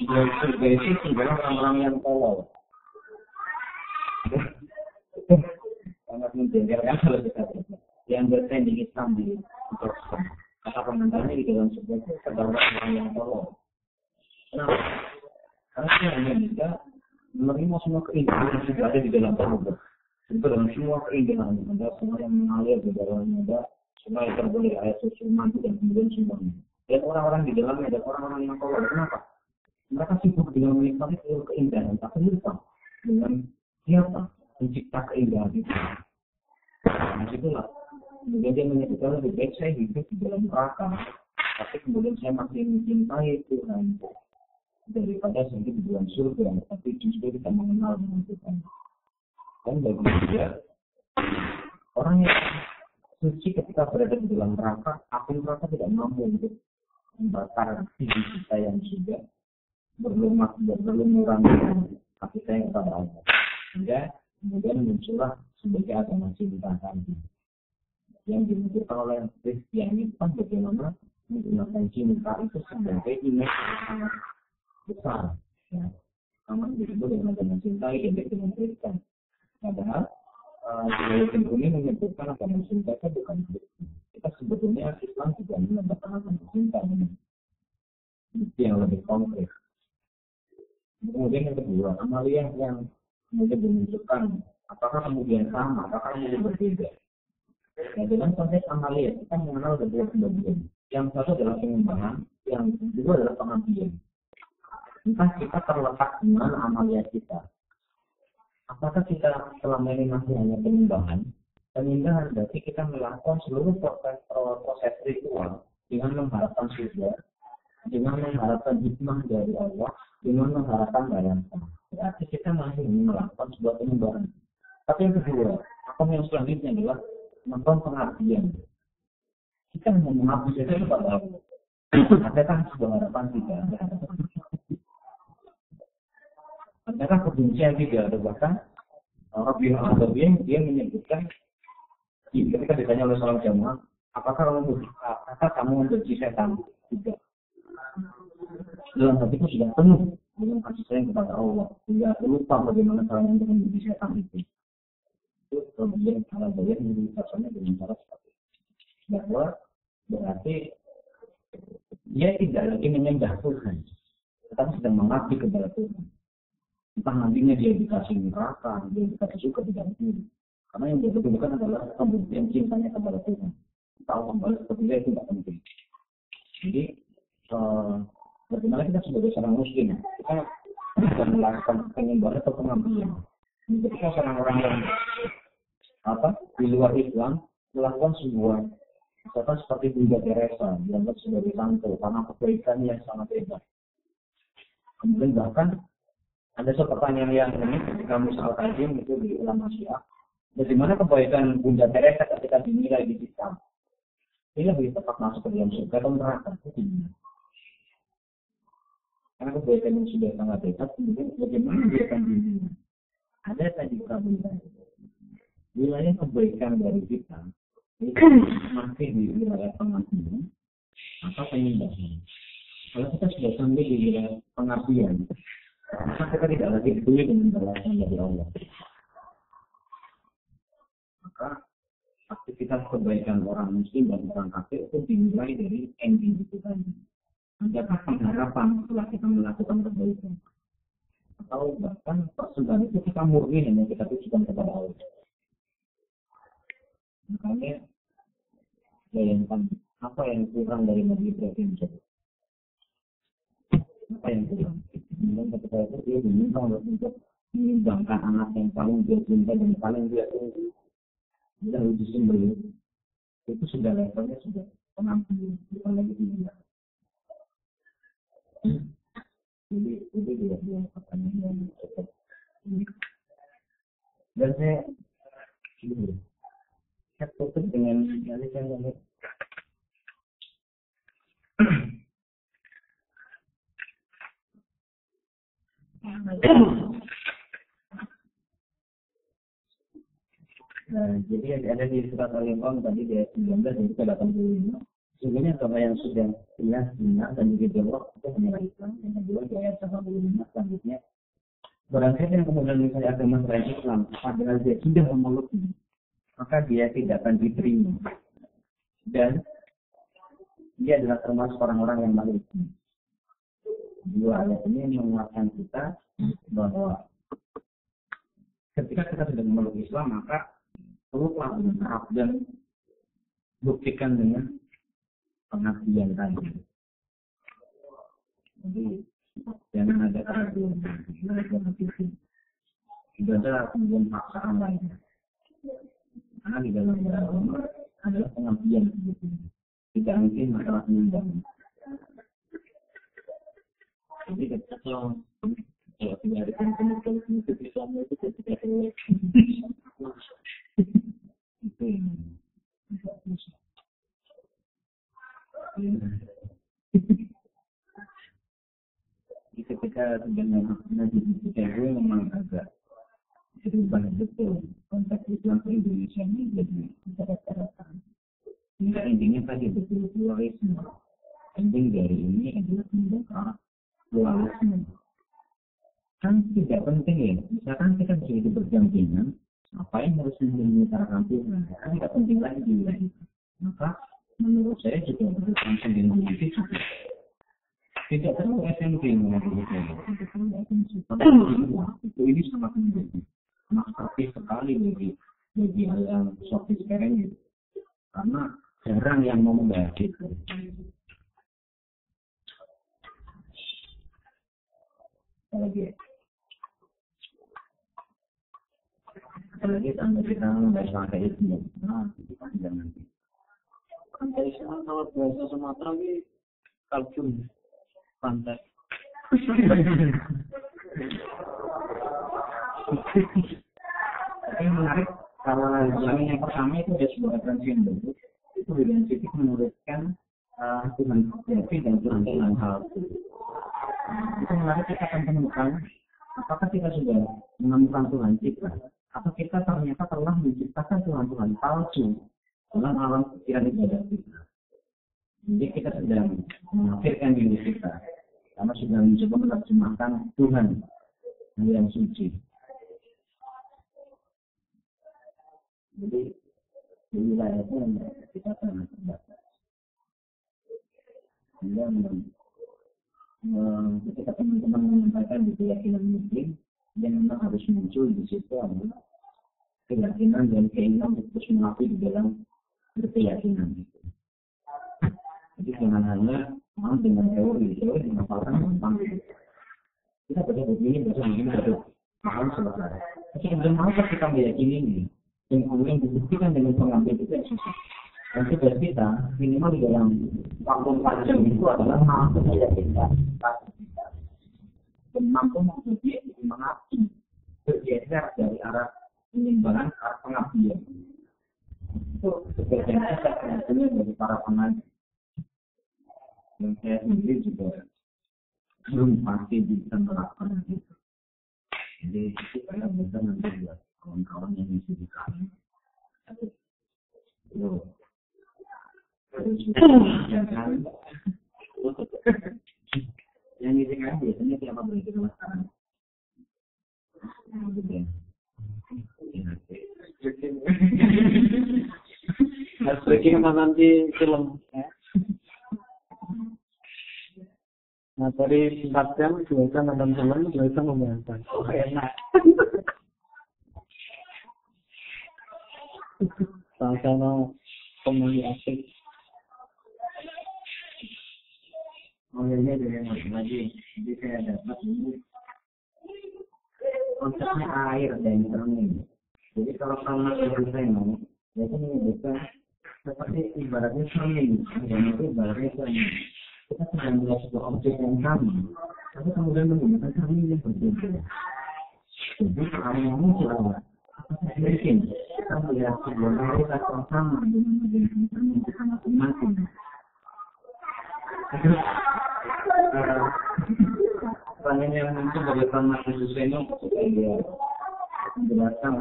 Surga itu adalah orang-orang yang tolol. Sangat menjengkelkan kalau kita yang bertanding Islam di Islam. Kata komentarnya di dalam surga itu adalah orang yang tolol. Kenapa? Karena dia hanya bisa menerima semua keindahan yang sudah ada di dalam surga. Itu dalam semua keindahan, ada semua yang mengalir di dalamnya, ada semua yang terboleh ayat suci mandi dan kemudian semuanya. Dan orang-orang di dalamnya ada orang-orang yang tolol. Kenapa? Mereka sibuk dengan menikmati seluruh keindahan, tapi lupa dengan siapa mencipta keindahan itu. Nah, itulah. Kemudian dia menyebutkan lebih baik saya hidup di dalam neraka, tapi kemudian saya masih mencintai Tuhan daripada saya hidup di dalam surga, tapi justru kita mengenal dengan Tuhan. Dan bagi dia, orang yang suci ketika berada di dalam neraka, api neraka tidak mampu untuk membakar diri kita yang sudah berlumuran kasih sayang kepada Allah. Sehingga kemudian muncullah sebagai agama cinta tadi yang dimunculkan oleh Kristiani tentang bagaimana menggunakan cinta itu sebagai image yang sangat besar. Ya, sama disebut dengan cinta identik dengan Kristen. Padahal Kristen ini menyebutkan agama cinta itu bukan Kristen. Kita sebetulnya Islam juga menyebutkan agama cinta ini yang lebih konkret. Kemudian yang kedua, amalia yang kemudian dimunculkan, apakah kemudian sama, apakah kemudian berbeda? Nah, dalam konteks amalia, kita mengenal beberapa bagian. Yang satu adalah pengembangan, yang kedua adalah pengabdian. Entah kita terletak di mana amalia kita. Apakah kita selama ini masih hanya pengembangan? Pengembangan berarti kita melakukan seluruh proses ritual dengan mengharapkan surga, dengan mengharapkan hikmah dari Allah, dengan mengharapkan balasan. Berarti kita masih melakukan sebuah pengembangan. Tapi yang kedua, akun yang selanjutnya adalah nonton pengabdian. Kita hanya mengabdi saja kepada Allah. Adakah sebuah harapan tidak? Adakah kebencian tidak? Ada bahkan Rabi'ah al-Adawi dia menyebutkan ketika ditanya oleh seorang jamaah, apakah kamu membenci setan? Tidak. Dalam hatiku sudah penuh dengan kasih sayang kepada Allah. Tidak lupa bagaimana caranya untuk membenci setan itu. Itu kemudian al-Adawi menjelaskannya dengan cara seperti itu. Bahwa berarti dia tidak lagi menyembah Tuhan, tetapi sedang mengabdi kepada Tuhan. Entah nantinya dia dikasih neraka, dia dikasih suka tidak itu. Karena yang dia butuhkan adalah pembuktian cintanya kepada Tuhan. Tahu membalas seperti dia itu tidak penting. Jadi, bagaimana kita sebagai seorang muslim, kita bisa melakukan penyembahan atau pengabdian. Ini ketika orang-orang yang di luar Islam melakukan sebuah misalkan seperti Bunda Teresa, dianggap sebagai santo karena kebaikan yang sangat hebat. Kemudian bahkan ada satu pertanyaan yang ini ketika Musa al-Kazim itu di ulama Syiah, bagaimana kebaikan Bunda Teresa ketika dinilai di Islam? Ini lebih tepat masuk ke dalam surga atau neraka? Karena kebaikan yang sudah sangat hebat, kemudian bagaimana dia akan dinilai? Ada tadi problem. Wilayah kebaikan dari kita itu masih di wilayah pengabdian atau penyembahan. Kalau kita sudah sampai di wilayah pengabdian, maka kita tidak lagi peduli dengan balasan dari Allah. Maka aktivitas kebaikan orang muslim dan orang kafir itu dimulai dari ending itu tadi. Adakah pengharapan setelah kita melakukan kebaikan? Atau bahkan persembahan itu kita murni hanya kita tujukan kepada Allah. Makanya bayangkan apa yang kurang dari Nabi Ibrahim. Apa yang kurang? Kemudian ketika itu dia menimbang untuk menimbangkan anak yang paling dia cinta dan paling dia tunggu. Dia harus disembelih. Itu sudah levelnya sudah pengambil, bukan lagi tidak. Jadi dia pertanyaan yang cukup unik. Dan saya tutup dengan dalil yang unik. Jadi ada di surat Al-Imran tadi di ayat 19 dan juga 85. Sebenarnya agama yang sudah jelas benar dan juga jawab itu hanya Islam. Yang kedua di ayat 85 selanjutnya. Barang siapa yang kemudian misalnya agama selain Islam, padahal dia sudah memeluknya, maka dia tidak akan diterima. Dan dia adalah termasuk orang-orang yang maling. Dua ayat ini menguatkan kita bahwa ketika kita sudah memeluk Islam, maka perlulah berharap dan buktikan dengan pengabdian tadi. Jadi jangan ada keraguan, tidak ada kemudian paksaan lain. Karena di dalam agama adalah pengabdian, tidak mungkin masalah penyembahan. Jadi kalau tidak ada penyembahan itu Islam itu tidak relate. Itu yang tidak bisa. Ketika dengan gue memang agak berubah betul konteks Islam ke Indonesia ini jadi rata-rata. Ini intinya tadi betul pluralisme. Ending dari ini adalah membuka pluralisme. Kan tidak penting ya. Misalkan kita bisa hidup berdampingan, apa yang harus menyuarakan Tuhan? Kan tidak penting lagi. Maka menurut saya juga langsung dimiliki tidak terlalu SMP mengenai itu ini sangat penting, praktis sekali bagi hal yang sofistikasi karena jarang yang mau membahas itu. Apalagi kita membahas kayak itu, panjang nanti. Kan dari sana kalau bahasa Sumatera ini kalkun pantai. yang menarik kalau yang pertama itu ada sebuah referensi yang bagus. Itu William City menuliskan Tuhan Yahweh dan Tuhan hal. Itu menarik, kita akan menemukan apakah kita sudah menemukan Tuhan kita, atau kita ternyata telah menciptakan Tuhan palsu dalam alam pikiran ibadah kita. Jadi kita sedang mengafirkan diri kita karena sudah mencoba menerjemahkan Tuhan yang suci. Jadi di wilayah itu kita sangat terbatas. Ketika teman-teman menyampaikan di keyakinan Muslim, yang memang harus muncul di situ adalah keyakinan dan keinginan untuk terus mengakui di dalam berkeyakinan itu. Jadi dengan hanya dengan teori menghafalkan tentang kita pada begini betul paham selesai. Tapi kemudian mau kita meyakini ini, yang kemudian dibuktikan dengan pengambil itu susah. Dan tugas kita minimal di dalam waktu 4 jam itu adalah mampu meyakinkan dan mampu mengabdi bergeser dari arah penimbangan ke arah pengabdian. Itu pekerjaan saya dari para pengajar. Dan saya sendiri juga belum pasti bisa melakukan itu. Jadi saya bisa nanti buat kawan-kawan yang isi di kami. Yang isi kami biasanya siapa beri kita masalah. Harus bikin nanti film. Nah, dari 4 jam, 2 jam teman-teman, 2 jam membayangkan. Oh, enak. Sama-sama pemuli asik. Oh iya, dari yang lagi. Jadi saya dapat ini. Konsepnya air dan cermin. Jadi kalau kamu itu saya itu menyebutkan seperti ibaratnya cermin. Dan itu ibaratnya cermin. Kita sedang melihat sebuah objek yang sama, tapi kemudian menggunakan cermin yang berbeda. Jadi kalau yang muncul adalah apakah mungkin kita melihat sebuah realitas yang sama dengan menggunakan cermin itu masing-masing. Pertanyaan yang muncul dari Pak Yesus ini ketika dia menjelaskan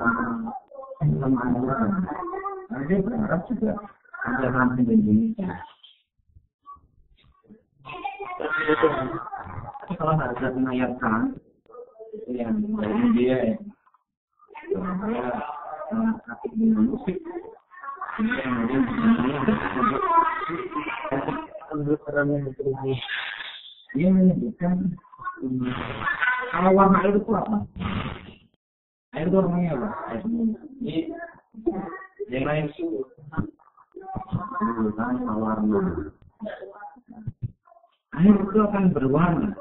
tentang anak-anak, dia berharap juga ada ramai di Indonesia. Tapi kalau harus menayarkan itu yang dari dia aktif dengan musik, kemudian dia menyebutkan kalau warna air itu apa? Air itu warnanya apa? Ini yang lain itu bukan warna. Air itu akan berwarna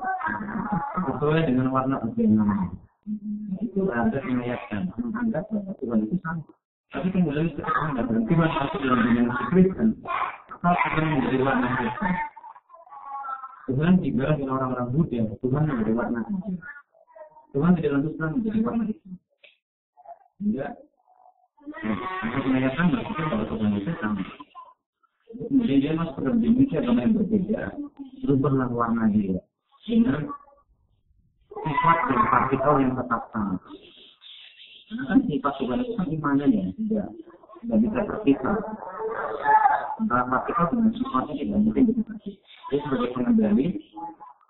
sesuai dengan warna benang. Itu ada menayakkan menganggap bahwa Tuhan itu sama. Tapi kemudian ketika Anda berhenti masuk dalam dunia Kristen, maka akan menjadi warna Kristen. Tuhan juga dengan orang-orang Buddha, Tuhan menjadi warna hijau. Tuhan tidak lantas menjadi warna hitam. Enggak. Untuk menayakkan berarti bahwa Tuhan itu sama. Kemudian dia masuk ke dalam dimensi agama yang berbeda, berubahlah warna dia. Sehingga sifat dan partikel yang tetap sama. Karena sifat Tuhan itu kan imannya tidak bisa terpisah. Antara partikel dengan sifatnya tidak mungkin dipisah. Dia sebagai pengendali,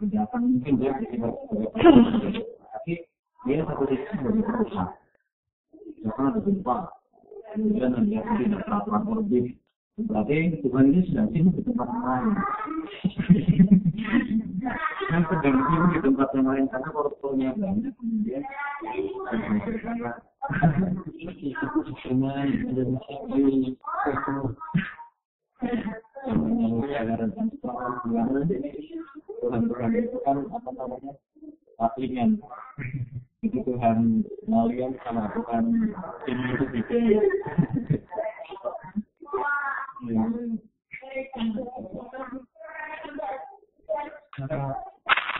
tidak akan mungkin dia bersifat sebagai pengendali. Tapi dia satu sisi sebagai perusahaan. Jangan ada gempa. Kemudian dia tidak terlalu lebih. Berarti Tuhan ini sedang sibuk di tempat lain. Yang sedang sibuk di tempat yang lain karena koruptornya banyak. Kemudian Tuhan itu kan apa namanya patingan. Itu Tuhan malian sama Tuhan ini itu bikin.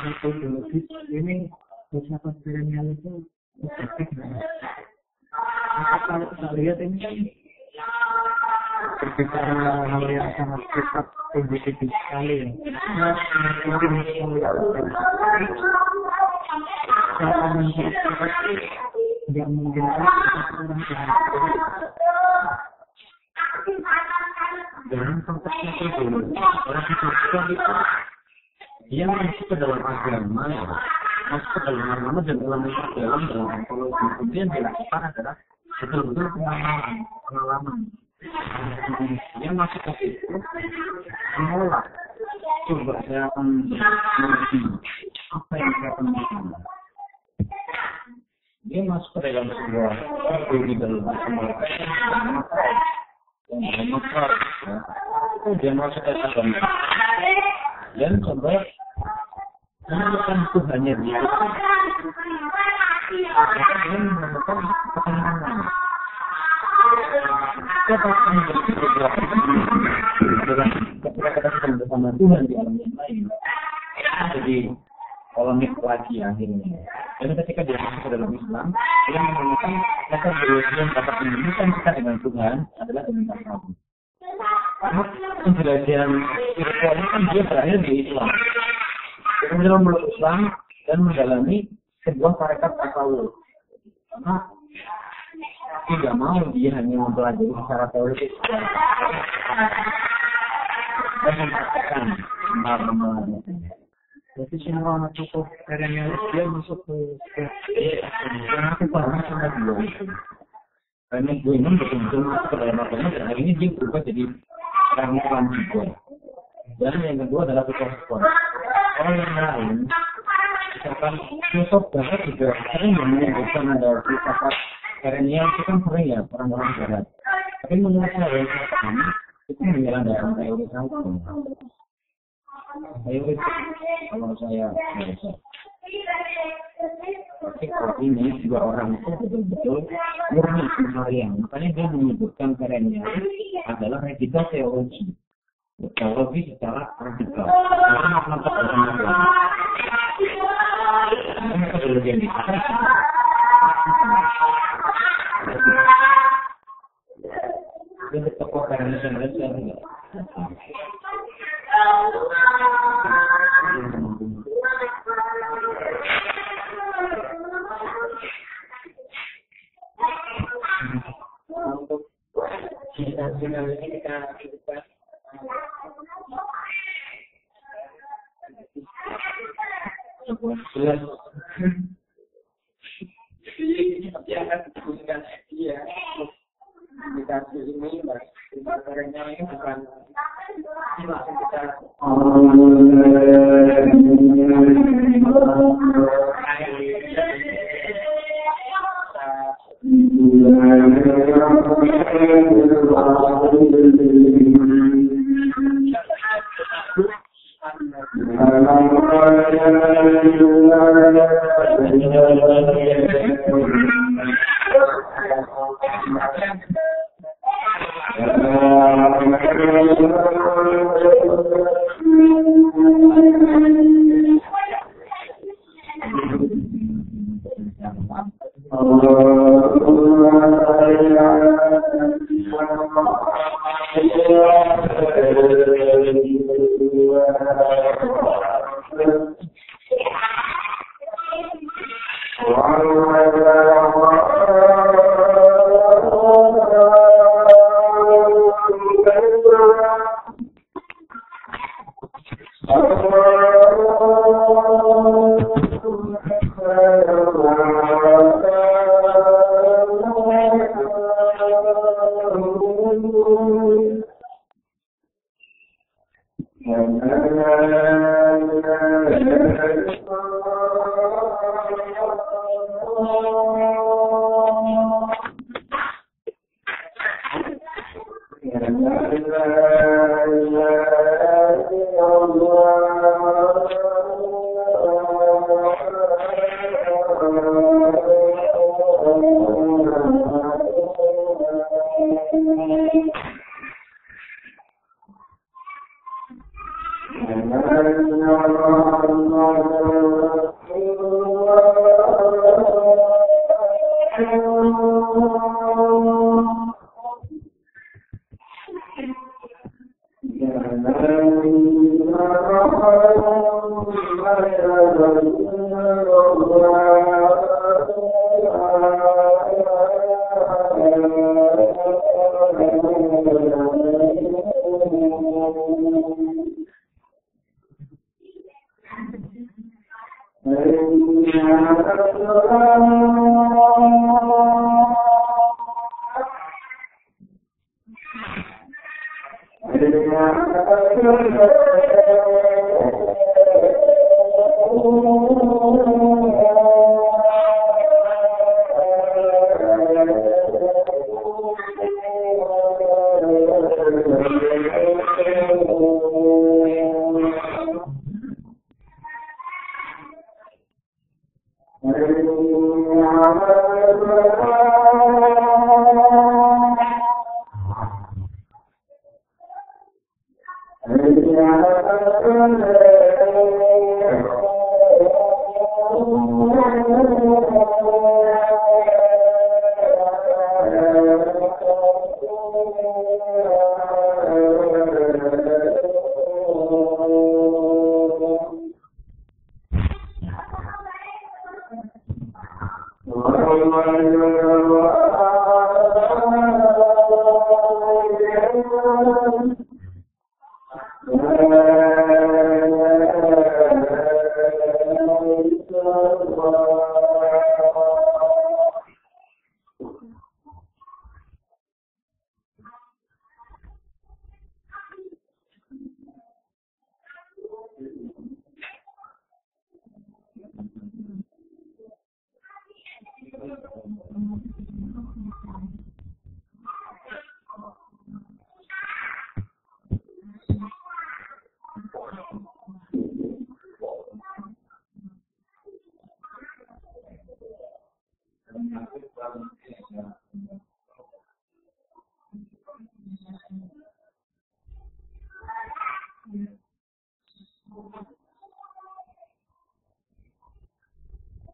Metodologis ini ucapan serenial itu efektif. Kalau kita lihat ini kan berbicara hal yang sangat cepat, sensitif sekali ya. Mungkin kalau menurut saya tidak mungkin orang dalam konteksnya itu orang Islam itu dia masuk ke dalam agama, masuk ke dalam agama dan dalam antologi. Kemudian yang dilakukan adalah betul-betul pengalaman. Dia masuk ke situ menolak. Coba saya akan mengerti apa yang saya akan lakukan. Dia masuk ke dalam sebuah di dalam dia masuk ke dalam dan coba menemukan Tuhannya dia. Dan menemukan ketenangan. Ketika kita sedang bersama Tuhan di alam yang lain, jadi polemik lagi akhirnya. Dan ketika dia masuk ke dalam Islam, dia menemukan metode yang dapat menemukan kita dengan Tuhan adalah dengan tasawuf. Karena penjelajahan spiritual kan dia berakhir di Islam. Dia memeluk Islam dan mendalami sebuah tarekat tasawuf. Karena tidak mau dia hanya mempelajari secara teoretik dan mempraktikkan norma-normanya. Jadi semua anak cukup karena dia masuk ke aku paham sama dia. Karena gue ini betul-betul masuk ke dalam agama dan hari ini dia berubah jadi orang Islam juga. Dan yang kedua adalah filosof. Orang yang lain, misalkan filosof barat juga sering menyebutkan ada filsafat perennial itu kan sering ya orang-orang barat. Tapi menurut saya itu menjalan dalam teori sains. Teori kalau saya biasa. Tapi kalau ini dua orang itu betul-betul murni kemarin. Makanya dia menyebutkan perennial adalah radikal teologi. Teologi secara radikal. Karena makna terkenal. Ini metodologi yang dipakai. Ini tokoh karena saya tidak. Untuk cerita ini kita lakukan jelas. Ini akan diberikan dia dikasih ini mas caranya ini bukan langsung kita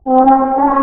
Oh,